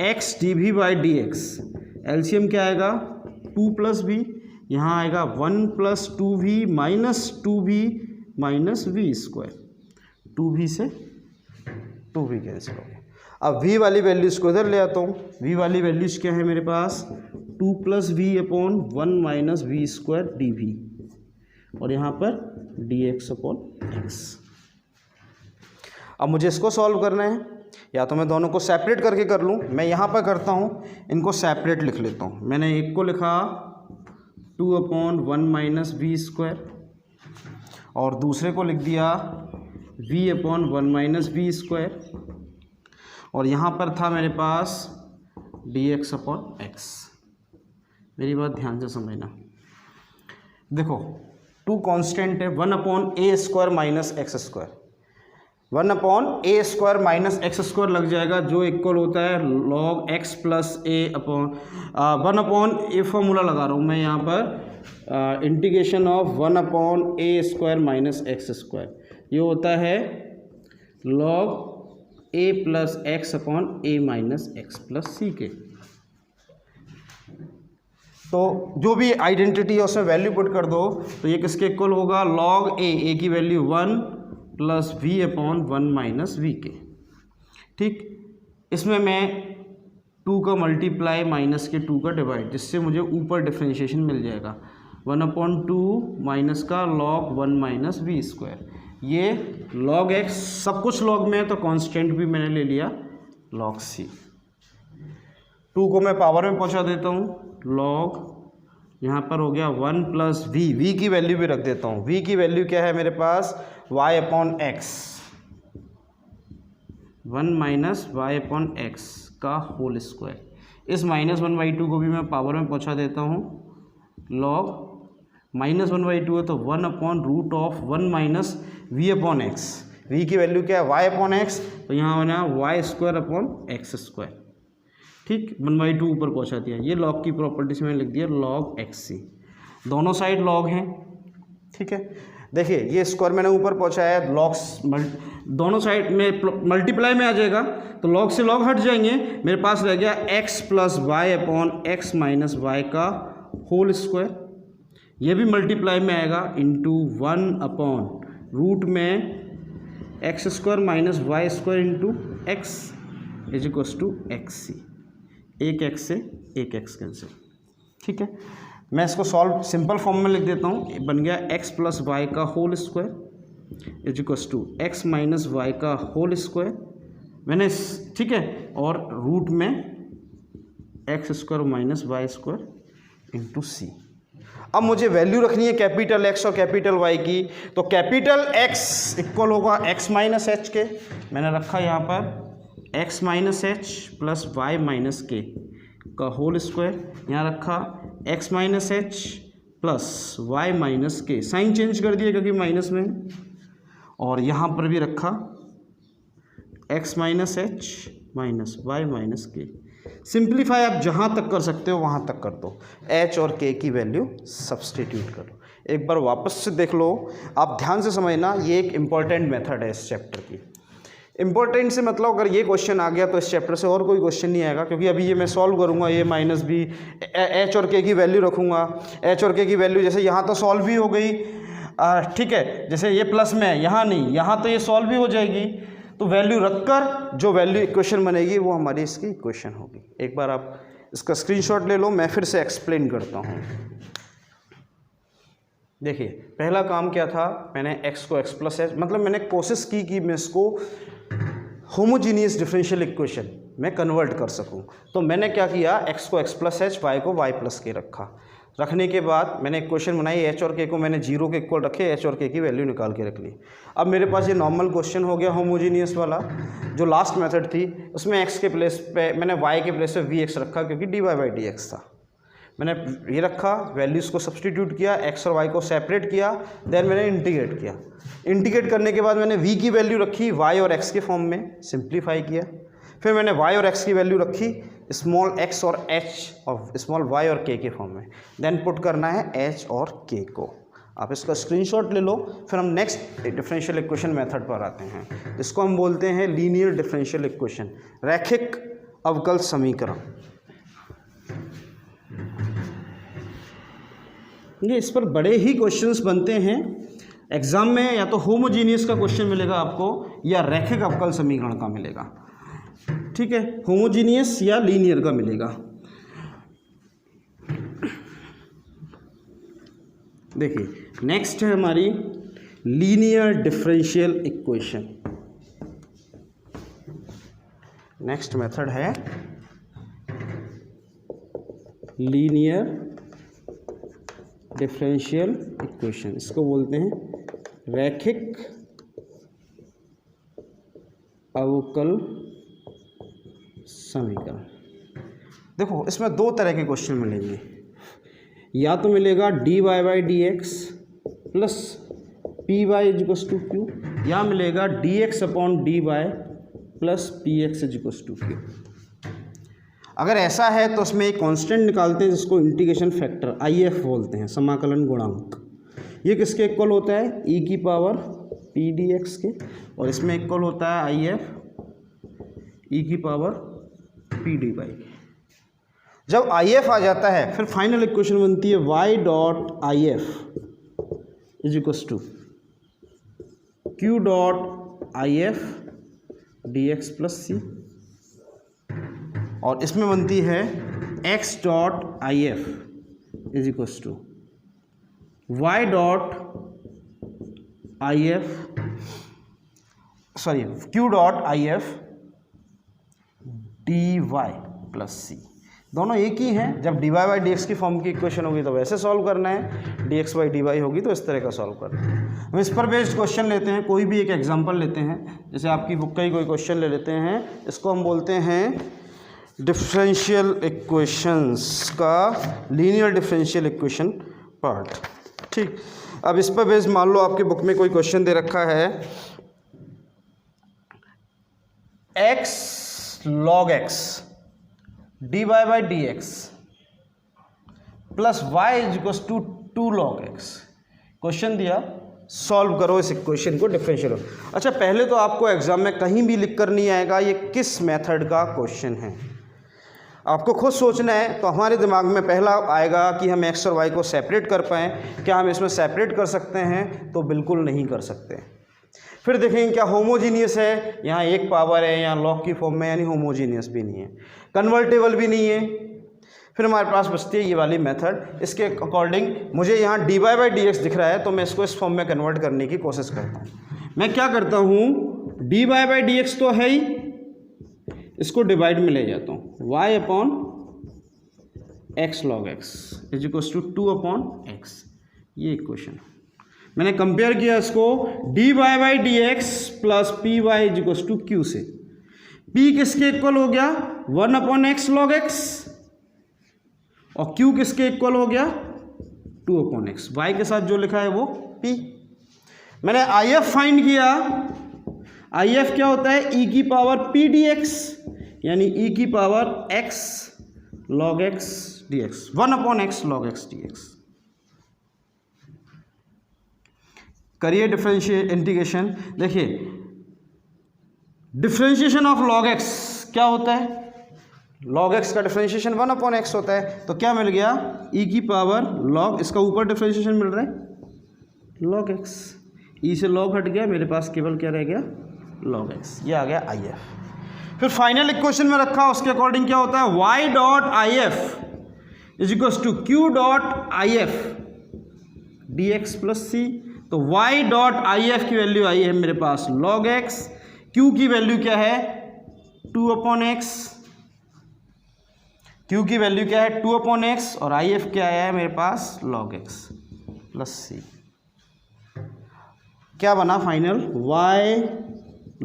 x d v by D x, LCM क्या आएगा 2 प्लस b, यहाँ आएगा 1 plus 2v minus 2v minus v square, 2v से 2v कैंसिल हो गया। अब v वाली वैल्यूज़ को इधर ले आता हूँ, v वाली वैल्यूज़ क्या है मेरे पास 2 plus v upon 1 minus v square d v, और यहाँ पर डी एक्स अपॉन एक्स। अब मुझे इसको सॉल्व करना है, या तो मैं दोनों को सेपरेट करके कर लूँ, मैं यहाँ पर करता हूँ इनको सेपरेट लिख लेता हूँ। मैंने एक को लिखा 2 अपॉन 1 माइनस वी स्क्वायर, और दूसरे को लिख दिया v upon 1 minus v square, और यहाँ पर था मेरे पास डी एक्स अपॉन एक्स। मेरी बात ध्यान से समझना, देखो 2 कांस्टेंट है, 1 upon a square minus x square, 1 upon a square minus x square लग जाएगा, जो इक्वल होता है log x plus a upon 1 upon a, formula लगा रहा हूँ मैं यहाँ पर, integration of 1 upon a square minus x square, ये होता है log a plus x upon a minus x plus c के। तो जो भी आइडेंटिटी है उसमें वैल्यू पुट कर दो, तो ये किसके इक्वल होगा, लॉग ए की value 1 plus v upon 1 minus v के। ठीक, इसमें मैं 2 का मल्टीप्लाई माइनस के 2 का डिवाइड, जिससे मुझे ऊपर डिफ्रेंशिएशन मिल जाएगा 1 अपॉन 2 माइनस का लॉग 1 माइनस वी स्क्वायर। ये log x सब कुछ log में है, तो कांस्टेंट भी मैंने ले लिया log c। 2 को मैं पावर में पहुंचा देता हूँ, log यहाँ पर हो गया 1 प्लस v की वैल्यू भी रख देता हूँ। v की वैल्यू क्या है मेरे पास, y upon x, 1 minus y upon x का होल स्क्वायर। इस -1/2 को भी मैं पावर में पहुँचा देता हूँ, log -1/2 है तो 1 upon root of 1 minus v upon x, v की वैल्यू क्या है y अपॉन एक्स, तो यहाँ होना y square upon x square. ठीक, 1/2 ऊपर पहुँचा दिया। ये लॉग की प्रॉपर्टी से मैंने लिख दिया लॉग एक्स सी, दोनों साइड लॉग हैं। ठीक है, देखिए ये स्क्वायर मैंने ऊपर पहुँचाया, लॉग्स दोनों साइड में मल्टीप्लाई में आ जाएगा, तो लॉग से लॉग हट जाएंगे, मेरे पास रह गया x plus y upon x minus y का होल स्क्वायर। ये भी मल्टीप्लाई में आएगा इंटू 1 अपॉन रूट में x square minus y square into x is equals to x c. एक एक्स से एक एक्स कैंसिल। ठीक है, मैं इसको सॉल्व सिंपल फॉर्म में लिख देता हूँ, बन गया एक्स प्लस वाई का whole square is equals to x minus y का होल स्क्वायर। मैंने ठीक है, और रूट में x square minus y square into c. अब मुझे वैल्यू रखनी है कैपिटल एक्स और कैपिटल वाई की, तो कैपिटल एक्स इक्वल होगा एक्स माइनस एच के, मैंने रखा यहाँ पर x minus h plus y minus k का होल स्क्वायर, यहाँ रखा x minus h plus y minus के, साइन चेंज कर दिया क्योंकि माइनस में, और यहाँ पर भी रखा x minus h minus y minus k. Simplify आप जहाँ तक कर सकते हो वहाँ तक कर दो, h और k की वैल्यू सब्सटीट्यूट करो। एक बार वापस से देख लो, आप ध्यान से समझना, ये एक इम्पॉर्टेंट मेथड है इस चैप्टर की। इम्पॉर्टेंट से मतलब अगर ये क्वेश्चन आ गया तो इस चैप्टर से और कोई क्वेश्चन नहीं आएगा, क्योंकि अभी ये मैं सॉल्व करूँगा, ये माइनस बी h और k की वैल्यू रखूँगा, h और k की वैल्यू जैसे यहाँ तो सॉल्व भी हो गई, ठीक है, जैसे ये प्लस में है, यहाँ नहीं, यहाँ तो ये सॉल्व भी हो जाएगी, तो वैल्यू रखकर जो वैल्यू इक्वेशन बनेगी वो हमारी इसकी इक्वेशन होगी। एक बार आप इसका स्क्रीनशॉट ले लो, मैं फिर से एक्सप्लेन करता हूँ। देखिए पहला काम क्या था, मैंने x को x प्लस एच, मतलब मैंने कोशिश की कि मैं इसको होमोजीनियस डिफरेंशियल इक्वेशन में कन्वर्ट कर सकूं। तो मैंने क्या किया, x को x प्लस एच, y को y प्लस के रखा। रखने के बाद मैंने इक्वेशन बनाई, h और k को मैंने 0 के इक्वल रखे, h और k की वैल्यू निकाल के रख ली। अब मेरे पास ये नॉर्मल क्वेश्चन हो गया होमोजीनियस वाला। जो लास्ट मेथड थी उसमें x के प्लेस पे मैंने y के प्लेस पे vx रखा, क्योंकि dy बाई dx था। मैंने ये रखा, वैल्यूज़ को सब्सटीट्यूट किया, एक्स और वाई को सेपरेट किया, देन मैंने इंटीग्रेट किया। इंटीग्रेट करने के बाद मैंने v की वैल्यू रखी वाई और x के फॉर्म में, सिंप्लीफाई किया। फिर मैंने y और x की वैल्यू रखी स्मॉल x और h और स्मॉल y और k के फॉर्म में, देन पुट करना है h और k को। आप इसका स्क्रीनशॉट ले लो। फिर हम नेक्स्ट डिफरेंशियल इक्वेशन मेथड पर आते हैं। इसको हम बोलते हैं लीनियर डिफरेंशियल इक्वेशन, रैखिक अवकल समीकरण। ये इस पर बड़े ही क्वेश्चंस बनते हैं एग्जाम में, या तो होमोजीनियस का क्वेश्चन मिलेगा आपको या रैखिक अवकल समीकरण का मिलेगा, ठीक है, होमोजीनियस या लीनियर का मिलेगा। देखिए नेक्स्ट है हमारी linear differential equation. Next method है लीनियर डिफरेंशियल इक्वेशन, इसको बोलते हैं रैखिक अवकल समीकरण। देखो इसमें दो तरह के क्वेश्चन मिलेंगे, या तो मिलेगा dy by D x plus p y is equals to q, या मिलेगा dx upon d y plus p x is equals to q. अगर ऐसा है तो उसमें एक कांस्टेंट निकालते हैं जिसको इंटीग्रेशन फैक्टर IF बोलते हैं, समाकलन गुणांक। ये किसके इक्वल होता है, e की पावर पी डी एक्स के, और इसमें इक्वल होता है IF e की पावर पी डी वाई। जब IF आ जाता है फिर फाइनल इक्वेशन बनती है y dot IF is equals to q dot IF dx plus c, और इसमें बनती है x dot IF is equals to y dot IF sorry q dot IF dy plus c. दोनों एक ही हैं। जब dy बाई डी एक्स की फॉर्म की इक्वेशन होगी तो वैसे सॉल्व करना है, dx बाई dy होगी तो इस तरह का सॉल्व करना है। हम इस पर बेस्ड क्वेश्चन लेते हैं, कोई भी एक एग्जांपल लेते हैं, जैसे आपकी बुक का ही कोई क्वेश्चन ले लेते हैं, इसको हम बोलते हैं डिफरेंशियल इक्वेशंस का लीनियर डिफरेंशियल इक्वेशन पार्ट, ठीक। अब इस पर बेस्ड मान लो आपकी बुक में कोई क्वेश्चन दे रखा है x log x dy by D x plus y is equals to 2 log x। Question दिया, सॉल्व करो इस इक्वेशन को डिफरेंशियल। अच्छा, पहले तो आपको एग्जाम में कहीं भी लिख कर नहीं आएगा ये किस मेथड का क्वेश्चन है, आपको खुद सोचना है। तो हमारे दिमाग में पहला आएगा कि हम x और y को सेपरेट कर पाएँ। क्या हम इसमें सेपरेट कर सकते हैं, तो बिल्कुल नहीं कर सकते। फिर देखेंगे क्या होमोजीनियस है, यहाँ एक पावर है, यहाँ लॉग की फॉर्म में, यानी होमोजीनियस भी नहीं है, कन्वर्टेबल भी नहीं है। फिर हमारे पास बचती है ये वाली मेथड। इसके अकॉर्डिंग मुझे यहाँ dy बाई डी एक्स दिख रहा है तो मैं इसको इस फॉर्म में कन्वर्ट करने की कोशिश करता हूँ। मैं क्या करता हूँ, dy बाई डी एक्स तो है ही, इसको डिवाइड में ले जाता हूँ, y upon x log x is equals to 2 upon x. ये इक्वेशन मैंने कंपेयर किया इसको dy by D x plus p y is equals to q से। p किसके इक्वल हो गया, 1 अपॉन एक्स लॉग एक्स, और q किसके इक्वल हो गया, 2 अपॉन एक्स। y के साथ जो लिखा है वो p। मैंने IF फाइंड किया, IF क्या होता है, e की पावर p dx, यानी e की power x log x dx, 1 upon x log x dx। करिए डिफरेंशिएट इंटीग्रेशन। देखिए डिफरेंशिएशन ऑफ log x क्या होता है, log x का डिफरेंशिएशन 1 अपॉन एक्स होता है। तो क्या मिल गया, e की पावर log, इसका ऊपर डिफरेंशिएशन मिल रहा है log x, e से log हट गया, मेरे पास केवल क्या रह गया, log x। ये आ गया IF। फिर फाइनल इक्वेशन में रखा, उसके अकॉर्डिंग क्या होता है, y dot IF is equals to q dot IF dx plus c. तो y डॉट IF की वैल्यू आई है मेरे पास log x, q की वैल्यू क्या है, 2 अपॉन एक्स, q की वैल्यू क्या है 2 अपॉन एक्स, और IF क्या आया है मेरे पास log x प्लस सी। क्या बना फाइनल, y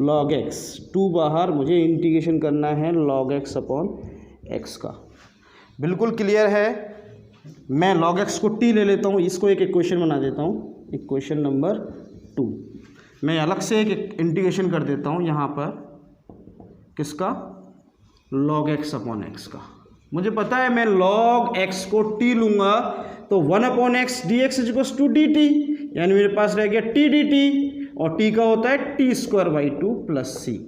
log x, 2 बाहर, मुझे इंटीग्रेशन करना है log x अपॉन x का। बिल्कुल क्लियर है। मैं log x को t ले लेता हूँ, इसको एक इक्वेशन बना देता हूँ, इक्वेशन नंबर 2। मैं अलग से एक इंटीग्रेशन कर देता हूँ यहाँ पर, किसका, log x अपॉन x का। मुझे पता है मैं log x को t लूँगा तो 1 upon x d x is to d t, यानी मेरे पास रह गया t डी टी, और t का होता है t square by 2 plus c।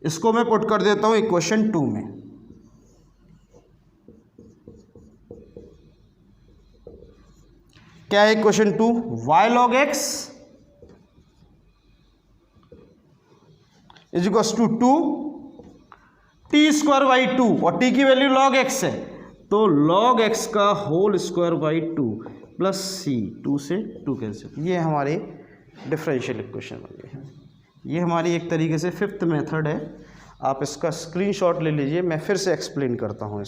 इसको मैं पुट कर देता हूँ इक्वेशन 2 में। क्या है equation 2? y log x is equal to 2 t square by 2, और t की वैल्यू log x है, तो log x का whole square by 2 plus c, 2 से 2 कैंसिल। ये हमारी डिफरेंशियल इक्वेशन बन गई। ये हमारी एक तरीके से 5th मेथड है, आप इसका स्क्रीनशॉट ले लीजिए। मैं फिर से एक्सप्लेन करता हूँ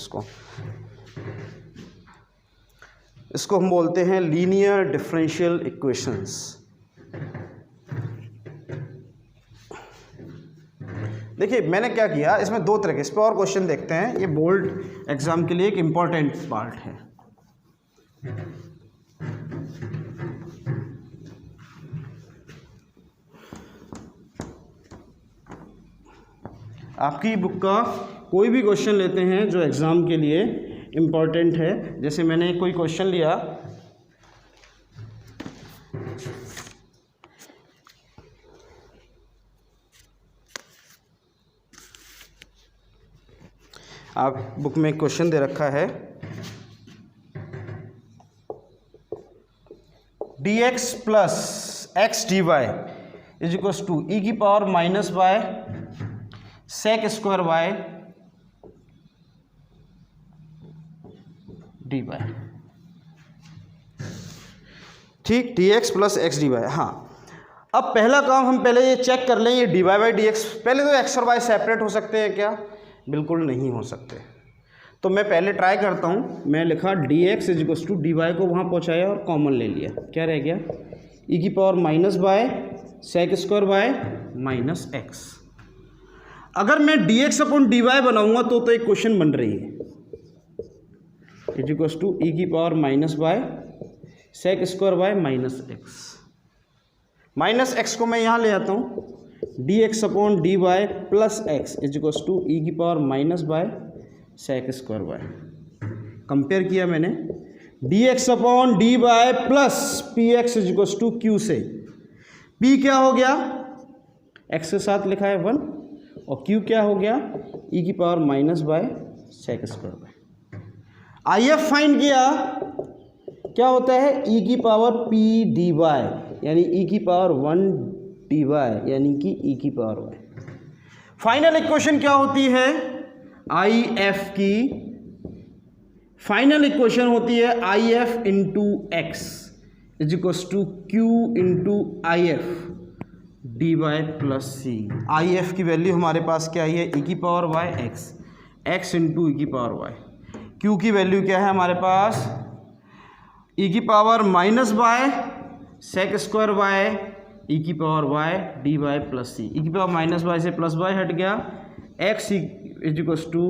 इसको हम बोलते हैं लीनियर डिफरेंशियल इक्वेशंस। देखिए मैंने क्या किया, इसमें 2 तरह के, इस पर और क्वेश्चन देखते हैं। ये बोर्ड एग्जाम के लिए एक इम्पॉर्टेंट पार्ट है। आपकी बुक का कोई भी क्वेश्चन लेते हैं जो एग्ज़ाम के लिए इम्पॉर्टेंट है। जैसे मैंने कोई क्वेश्चन लिया, आप बुक में क्वेश्चन दे रखा है dx plus x d y is equal to e की power minus y sec square y d y. ठीक, dx plus x d y. हाँ, अब पहला काम हम पहले ये चेक कर लें, ये d y by D x, पहले तो एक्स और वाई सेपरेट हो सकते हैं क्या? बिल्कुल नहीं हो सकते। तो मैं पहले ट्राई करता हूँ। मैं लिखा d x is equal to d y को वहाँ पहुँचाया और कॉमन ले लिया, क्या रह गया? ई की power minus y sec square y minus x. अगर मैं d x upon d y बनाऊँगा तो एक क्वेश्चन बन रही है, इज इक्वल टू ई की power minus y sec square y minus x. Minus x को मैं यहाँ ले आता हूँ, d x upon d y plus x is equal to e की power minus y sec square y. Compare किया मैंने, d x upon d y plus p x is equal to q से। पी क्या हो गया? एक्स के साथ लिखा है 1, और क्यू क्या हो गया? ई की power minus y sec square y. I F find किया, क्या होता है? ई की पावर पी डी वाई, यानी ई की पावर 1 डी वाई, यानी कि ई की पावर वाई। फाइनल इक्वेशन क्या होती है? आई एफ की फाइनल इक्वेशन होती है I F into x is equal to q into I F d y plus c. I F की वैल्यू हमारे पास क्या आई है? ई की power y x, x into e की पावर वाई। क्यू की वैल्यू क्या है हमारे पास? ई की power minus y sec square y e की power y d y plus c. ई की पावर माइनस वाई से प्लस वाई हट गया, x is equal to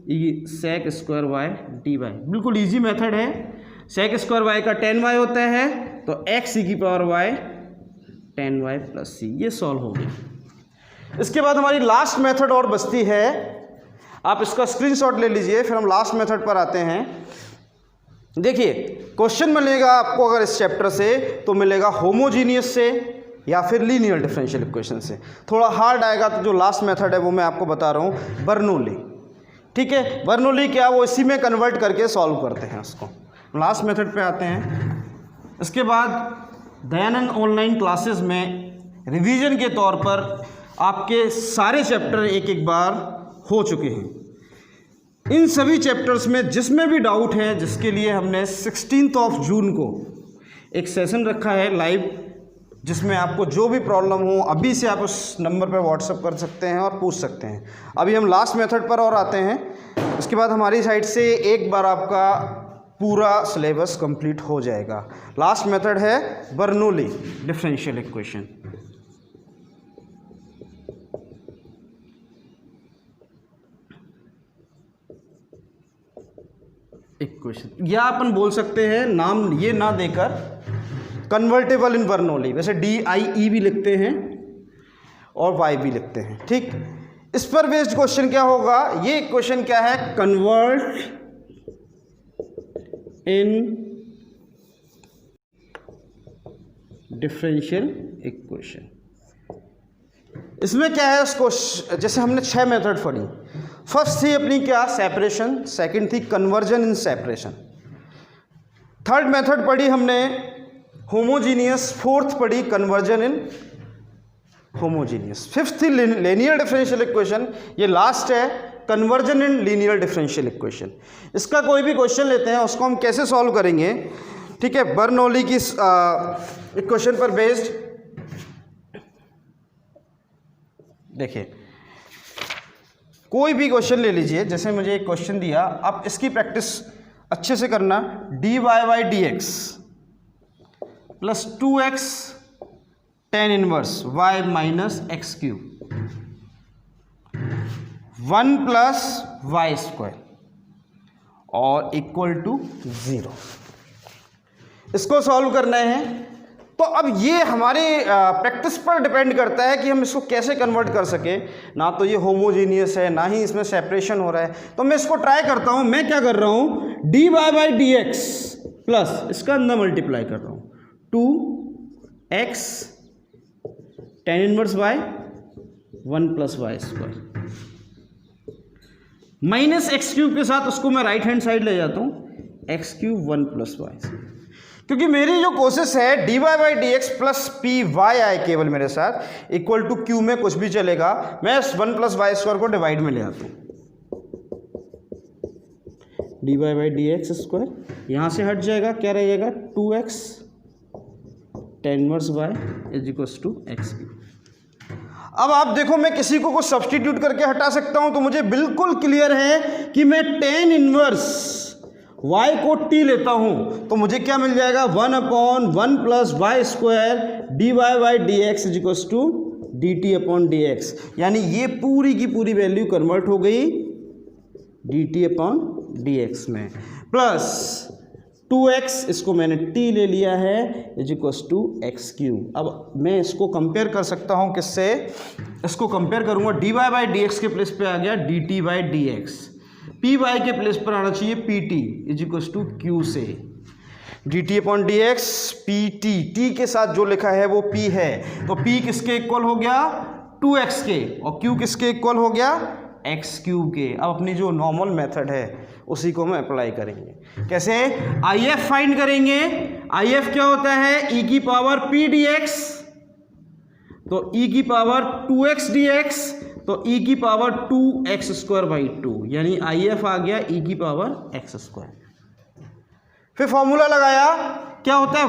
e sec square y d y. बिल्कुल इजी मेथड है। सेक स्क्वायर वाई का 10y होता है, तो एक्स ई की पावर वाई 10y प्लस सी। ये सॉल्व हो गया। इसके बाद हमारी लास्ट मेथड और बचती है, आप इसका स्क्रीनशॉट ले लीजिए, फिर हम लास्ट मेथड पर आते हैं। देखिए क्वेश्चन मिलेगा आपको अगर इस चैप्टर से, तो मिलेगा होमोजीनियस से या फिर लीनियर डिफरेंशियल इक्वेशन से। थोड़ा हार्ड आएगा तो जो लास्ट मेथड है वो मैं आपको बता रहा हूँ, बर्नौली। ठीक है, बर्नौली क्या, वो इसी में कन्वर्ट करके सॉल्व करते हैं उसको। लास्ट मेथड पे आते हैं। इसके बाद दयानंद ऑनलाइन क्लासेस में रिवीजन के तौर पर आपके सारे चैप्टर एक एक बार हो चुके हैं। इन सभी चैप्टर्स में जिसमें भी डाउट है, जिसके लिए हमने 16 जून को एक सेशन रखा है लाइव, जिसमें आपको जो भी प्रॉब्लम हो अभी से आप उस नंबर पर व्हाट्सअप कर सकते हैं और पूछ सकते हैं। अभी हम लास्ट मेथड पर और आते हैं। उसके बाद हमारी साइड से एक बार आपका पूरा सिलेबस कंप्लीट हो जाएगा। लास्ट मेथड है बर्नौली डिफरेंशियल इक्वेशन। इक्वेशन, या अपन बोल सकते हैं नाम ये ना देकर कन्वर्टेबल इन बर्नौली, वैसे DIE भी लिखते हैं और Y भी लिखते हैं, ठीक। इस पर बेस्ड क्वेश्चन क्या होगा, ये क्वेश्चन क्या है, कन्वर्ट इन डिफरेंशियल इक्वेशन। इसमें क्या है, उसको जैसे हमने 6 मेथड पढ़ी। फर्स्ट थी अपनी क्या, सेपरेशन, सेकंड थी conversion in separation, third method पढ़ी हमने होमोजीनियस, फोर्थ पढ़ी कन्वर्जन इन होमोजीनियस, फिफ्थ थी लीनियर डिफरेंशियल इक्वेशन, ये लास्ट है conversion in linear differential equation. इसका कोई भी क्वेश्चन लेते हैं, उसको हम कैसे सॉल्व करेंगे, ठीक है, बर्नौली की इक्वेशन पर बेस्ड। देखिए कोई भी क्वेश्चन ले लीजिए, जैसे मुझे एक क्वेश्चन दिया, आप इसकी प्रैक्टिस अच्छे से करना, dy/dx plus 2x tan inverse y minus x cube 1 plus Y square और इक्वल टू 0, इसको सॉल्व करना है। तो अब ये हमारे प्रैक्टिस पर डिपेंड करता है कि हम इसको कैसे कन्वर्ट कर सकें। ना तो ये होमोजीनियस है, ना ही इसमें सेपरेशन हो रहा है, तो मैं इसको ट्राई करता हूँ। मैं क्या कर रहा हूँ, dy/dx प्लस इसका अंदर मल्टीप्लाई कर रहा हूँ 2x tan inverse y 1 plus Y square minus x cube के साथ उसको मैं राइट हैंड साइड ले जाता हूँ, एक्स क्यूब 1 प्लस वाई, क्योंकि मेरी जो कोशिश है dy/dx प्लस पी वाई आए केवल मेरे साथ, इक्वल टू क्यू में कुछ भी चलेगा, मैं 1 प्लस वाई स्क्वायर को डिवाइड में ले आता हूँ, dy/dx स्क्वायर यहाँ से हट जाएगा, क्या रहेगा 2x tan inverse y is equals to x cube. अब आप देखो, मैं किसी को कुछ सब्सटीट्यूट करके हटा सकता हूं, तो मुझे बिल्कुल क्लियर है कि मैं tan इनवर्स y को t लेता हूं तो मुझे क्या मिल जाएगा, 1/1 plus Y square dy/dx is equals to dt/dx, यानी ये पूरी की पूरी वैल्यू कन्वर्ट हो गई dt/dx में, प्लस 2x इसको मैंने t ले लिया है is equals to x cube. अब मैं इसको कंपेयर कर सकता हूँ किससे, इसको कंपेयर करूँगा dy/dx के प्लेस पे आ गया dt/dx, py के प्लेस पर आना चाहिए pt is equals to q से, dt/dx pt, t के साथ जो लिखा है वो p है, तो p किसके इक्वल हो गया 2x के, और q किसके इक्वल हो गया एक्स क्यूब के। अब अपनी जो नॉर्मल मेथड है उसी को हम अप्लाई करेंगे, कैसे, IF फाइंड करेंगे, IF क्या होता है, e की पावर p dx, तो e की पावर 2x dx, तो e की पावर 2x स्क्वायर बाई 2, यानी IF आ गया e की पावर x स्क्वायर। फिर फॉर्मूला लगाया, क्या होता है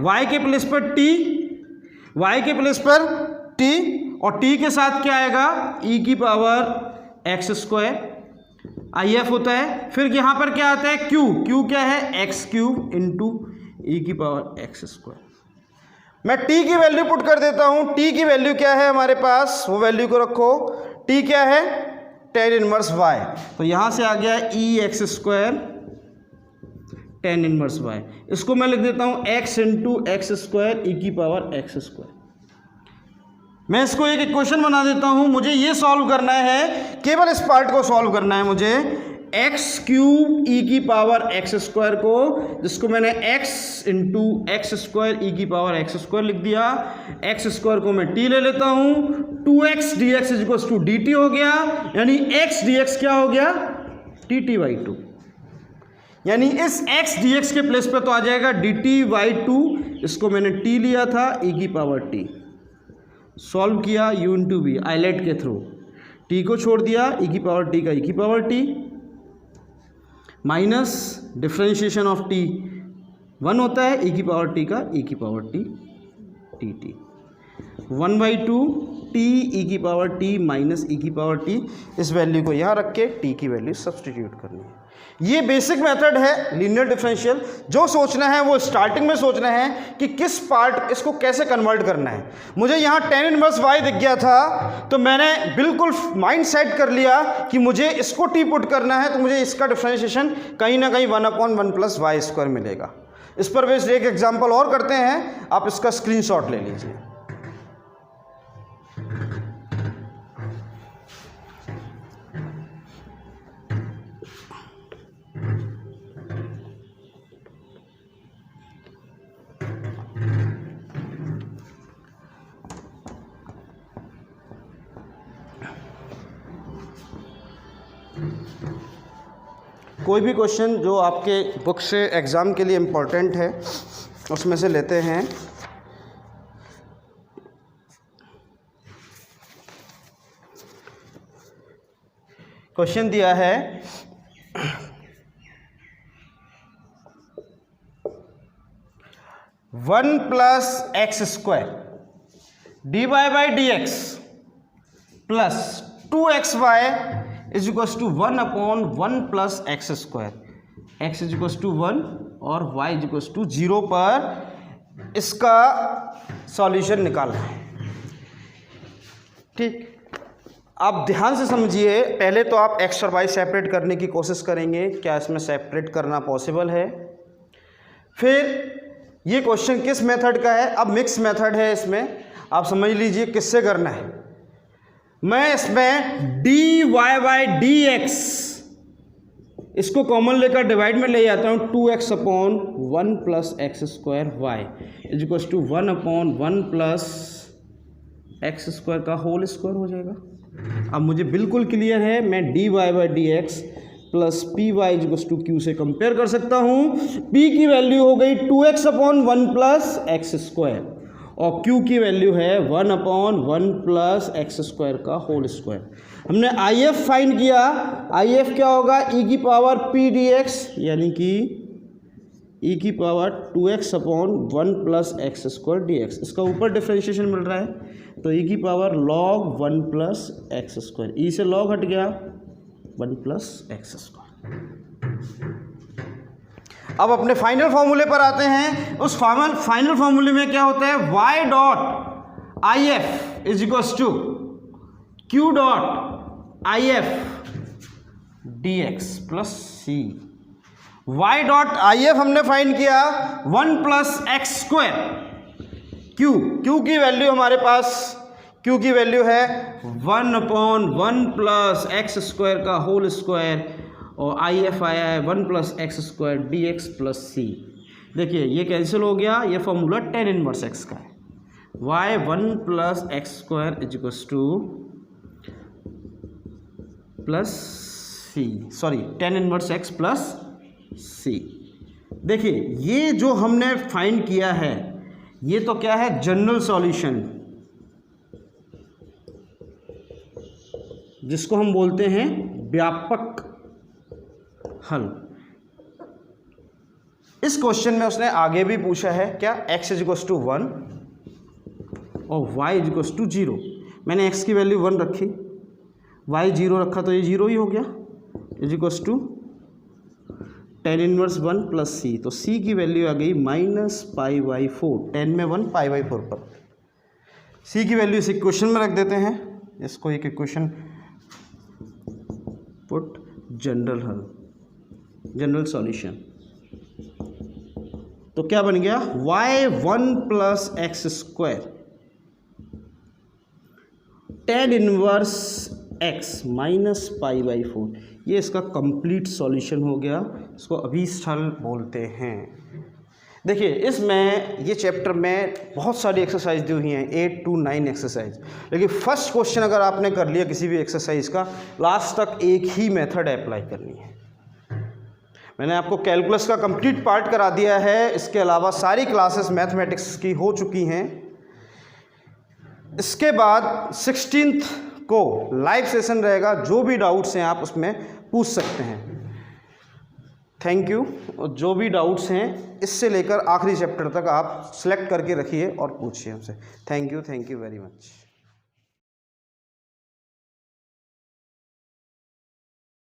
y के प्लेस पर t, y के प्लेस पर t, और t के साथ क्या आएगा e की पावर एक्स स्क्वायर, IF होता है। फिर यहाँ पर क्या आता है q क्या है एक्स क्यूब इंटू ई की पावर एक्स स्क्वायर। मैं t की वैल्यू पुट कर देता हूँ, t की वैल्यू क्या है हमारे पास, वो वैल्यू को रखो, t क्या है tan इनवर्स y, तो यहाँ से आ गया e x square tan inverse y, इसको मैं लिख देता हूँ x into x square e की पावर एक्स स्क्वायर। मैं इसको एक इक्वेशन बना देता हूँ, मुझे ये सॉल्व करना है, केवल इस पार्ट को सॉल्व करना है मुझे, एक्स क्यूब ई की पावर एक्स स्क्वायर को, जिसको मैंने x into x square e की पावर एक्स स्क्वायर लिख दिया, एक्स स्क्वायर को मैं t ले लेता हूँ, 2x dx is equals to dt हो गया, यानी x dx क्या हो गया dt/2, यानी इस x dx के प्लेस पे तो आ जाएगा dt/2, इसको मैंने t लिया था e की पावर t, सॉल्व किया u इंटू वी आइलेट के थ्रू, t को छोड़ दिया e की पावर t का e की power t, minus differentiation of t 1 होता है, e की पावर t का e की power t dt, 1/2 T E की पावर टी माइनस ई की पावर टी, इस वैल्यू को यहाँ रख के टी की वैल्यू सब्सटीट्यूट करनी है। ये बेसिक मेथड है लीनियर डिफरेंशियल। जो सोचना है वो स्टार्टिंग में सोचना है कि किस पार्ट, इसको कैसे कन्वर्ट करना है। मुझे यहाँ tan इनवर्स y दिख गया था तो मैंने बिल्कुल माइंड सेट कर लिया कि मुझे इसको t पुट करना है, तो मुझे इसका डिफरेंशिएशन कहीं ना कहीं 1/1 प्लस वाई स्क्वायर मिलेगा। इस पर बेस्ड एक एग्जाम्पल और करते हैं, आप इसका स्क्रीनशॉट ले लीजिए। कोई भी क्वेश्चन जो आपके बुक से एग्ज़ाम के लिए इम्पोर्टेंट है उसमें से लेते हैं। क्वेश्चन दिया है 1 plus x square d y by D x plus 2xy is equals to 1/1 plus x square, x is equals to 1 और y इज इक्वल्स टू 0 पर इसका सॉल्यूशन निकालना है। ठीक, आप ध्यान से समझिए। पहले तो आप x और y सेपरेट करने की कोशिश करेंगे, क्या इसमें सेपरेट करना पॉसिबल है। फिर ये क्वेश्चन किस मेथड का है, अब मिक्स मेथड है। इसमें आप समझ लीजिए किससे करना है। मैं इसमें d y by D x इसको कॉमन लेकर डिवाइड में ले जाता हूँ, 2x/1 plus x square y is equals to 1/1 plus x square का होल स्क्वायर हो जाएगा। अब मुझे बिल्कुल क्लियर है, मैं d y by D x plus p y is equals to q से कंपेयर कर सकता हूँ। p की वैल्यू हो गई 2x/1 प्लस एक्स स्क्वायर और q की वैल्यू है 1/1 प्लस एक्स स्क्वायर का होल स्क्वायर। हमने IF फाइंड किया, IF क्या होगा, e की पावर p dx यानी कि e की power 2x/1 plus x square dx। इसका ऊपर डिफरेंशिएशन मिल रहा है तो e की power log 1 plus x square, e से log हट गया 1 प्लस एक्स स्क्वायर। अब अपने फाइनल फॉर्मूले पर आते हैं। उस फाइनल फॉर्मूले में क्या होता है, y dot I F is equals to q dot I F d x plus c. Y dot I F हमने फाइंड किया 1 प्लस एक्स स्क्वायर, क्यू की वैल्यू हमारे पास, क्यू की वैल्यू है 1/1 प्लस एक्स स्क्वायर का होल स्क्वायर और आई एफ आया है 1 plus x square d x plus c. देखिए ये कैंसिल हो गया, ये फॉर्मूला tan इनवर्स एक्स का है। y 1 plus x square is equals to plus c, sorry tan inverse x plus c. देखिए ये जो हमने फाइंड किया है ये तो क्या है, जनरल सॉल्यूशन, जिसको हम बोलते हैं व्यापक हल। इस क्वेश्चन में उसने आगे भी पूछा है क्या, x इज इक्वल्स टू 1 और y इज इक्वल्स टू 0। मैंने x की वैल्यू 1 रखी, y 0 रखा तो ये 0 ही हो गया, is equals to tan inverse 1 plus c। तो c की वैल्यू आ गई -π/4, 10 में 1 π/4 पर। c की वैल्यू इस इक्वेशन में रख देते हैं, इसको एक इक्वेशन पुट जनरल हल, जनरल सॉल्यूशन। तो क्या बन गया, y 1 plus x square tan inverse x minus π/4, ये इसका कंप्लीट सॉल्यूशन हो गया। इसको अभिष्ठ हल बोलते हैं। देखिए इसमें ये चैप्टर में बहुत सारी एक्सरसाइज दी हुई हैं, 8 to 9 एक्सरसाइज, लेकिन फर्स्ट क्वेश्चन अगर आपने कर लिया किसी भी एक्सरसाइज का, लास्ट तक एक ही मेथड अप्लाई करनी है। मैंने आपको कैलकुलस का कंप्लीट पार्ट करा दिया है, इसके अलावा सारी क्लासेस मैथमेटिक्स की हो चुकी हैं। इसके बाद 16th को लाइव सेशन रहेगा, जो भी डाउट्स हैं आप उसमें पूछ सकते हैं। Thank you. जो भी डाउट्स हैं इससे लेकर आखिरी चैप्टर तक आप सिलेक्ट करके रखिए और पूछिए हमसे। Thank you very much.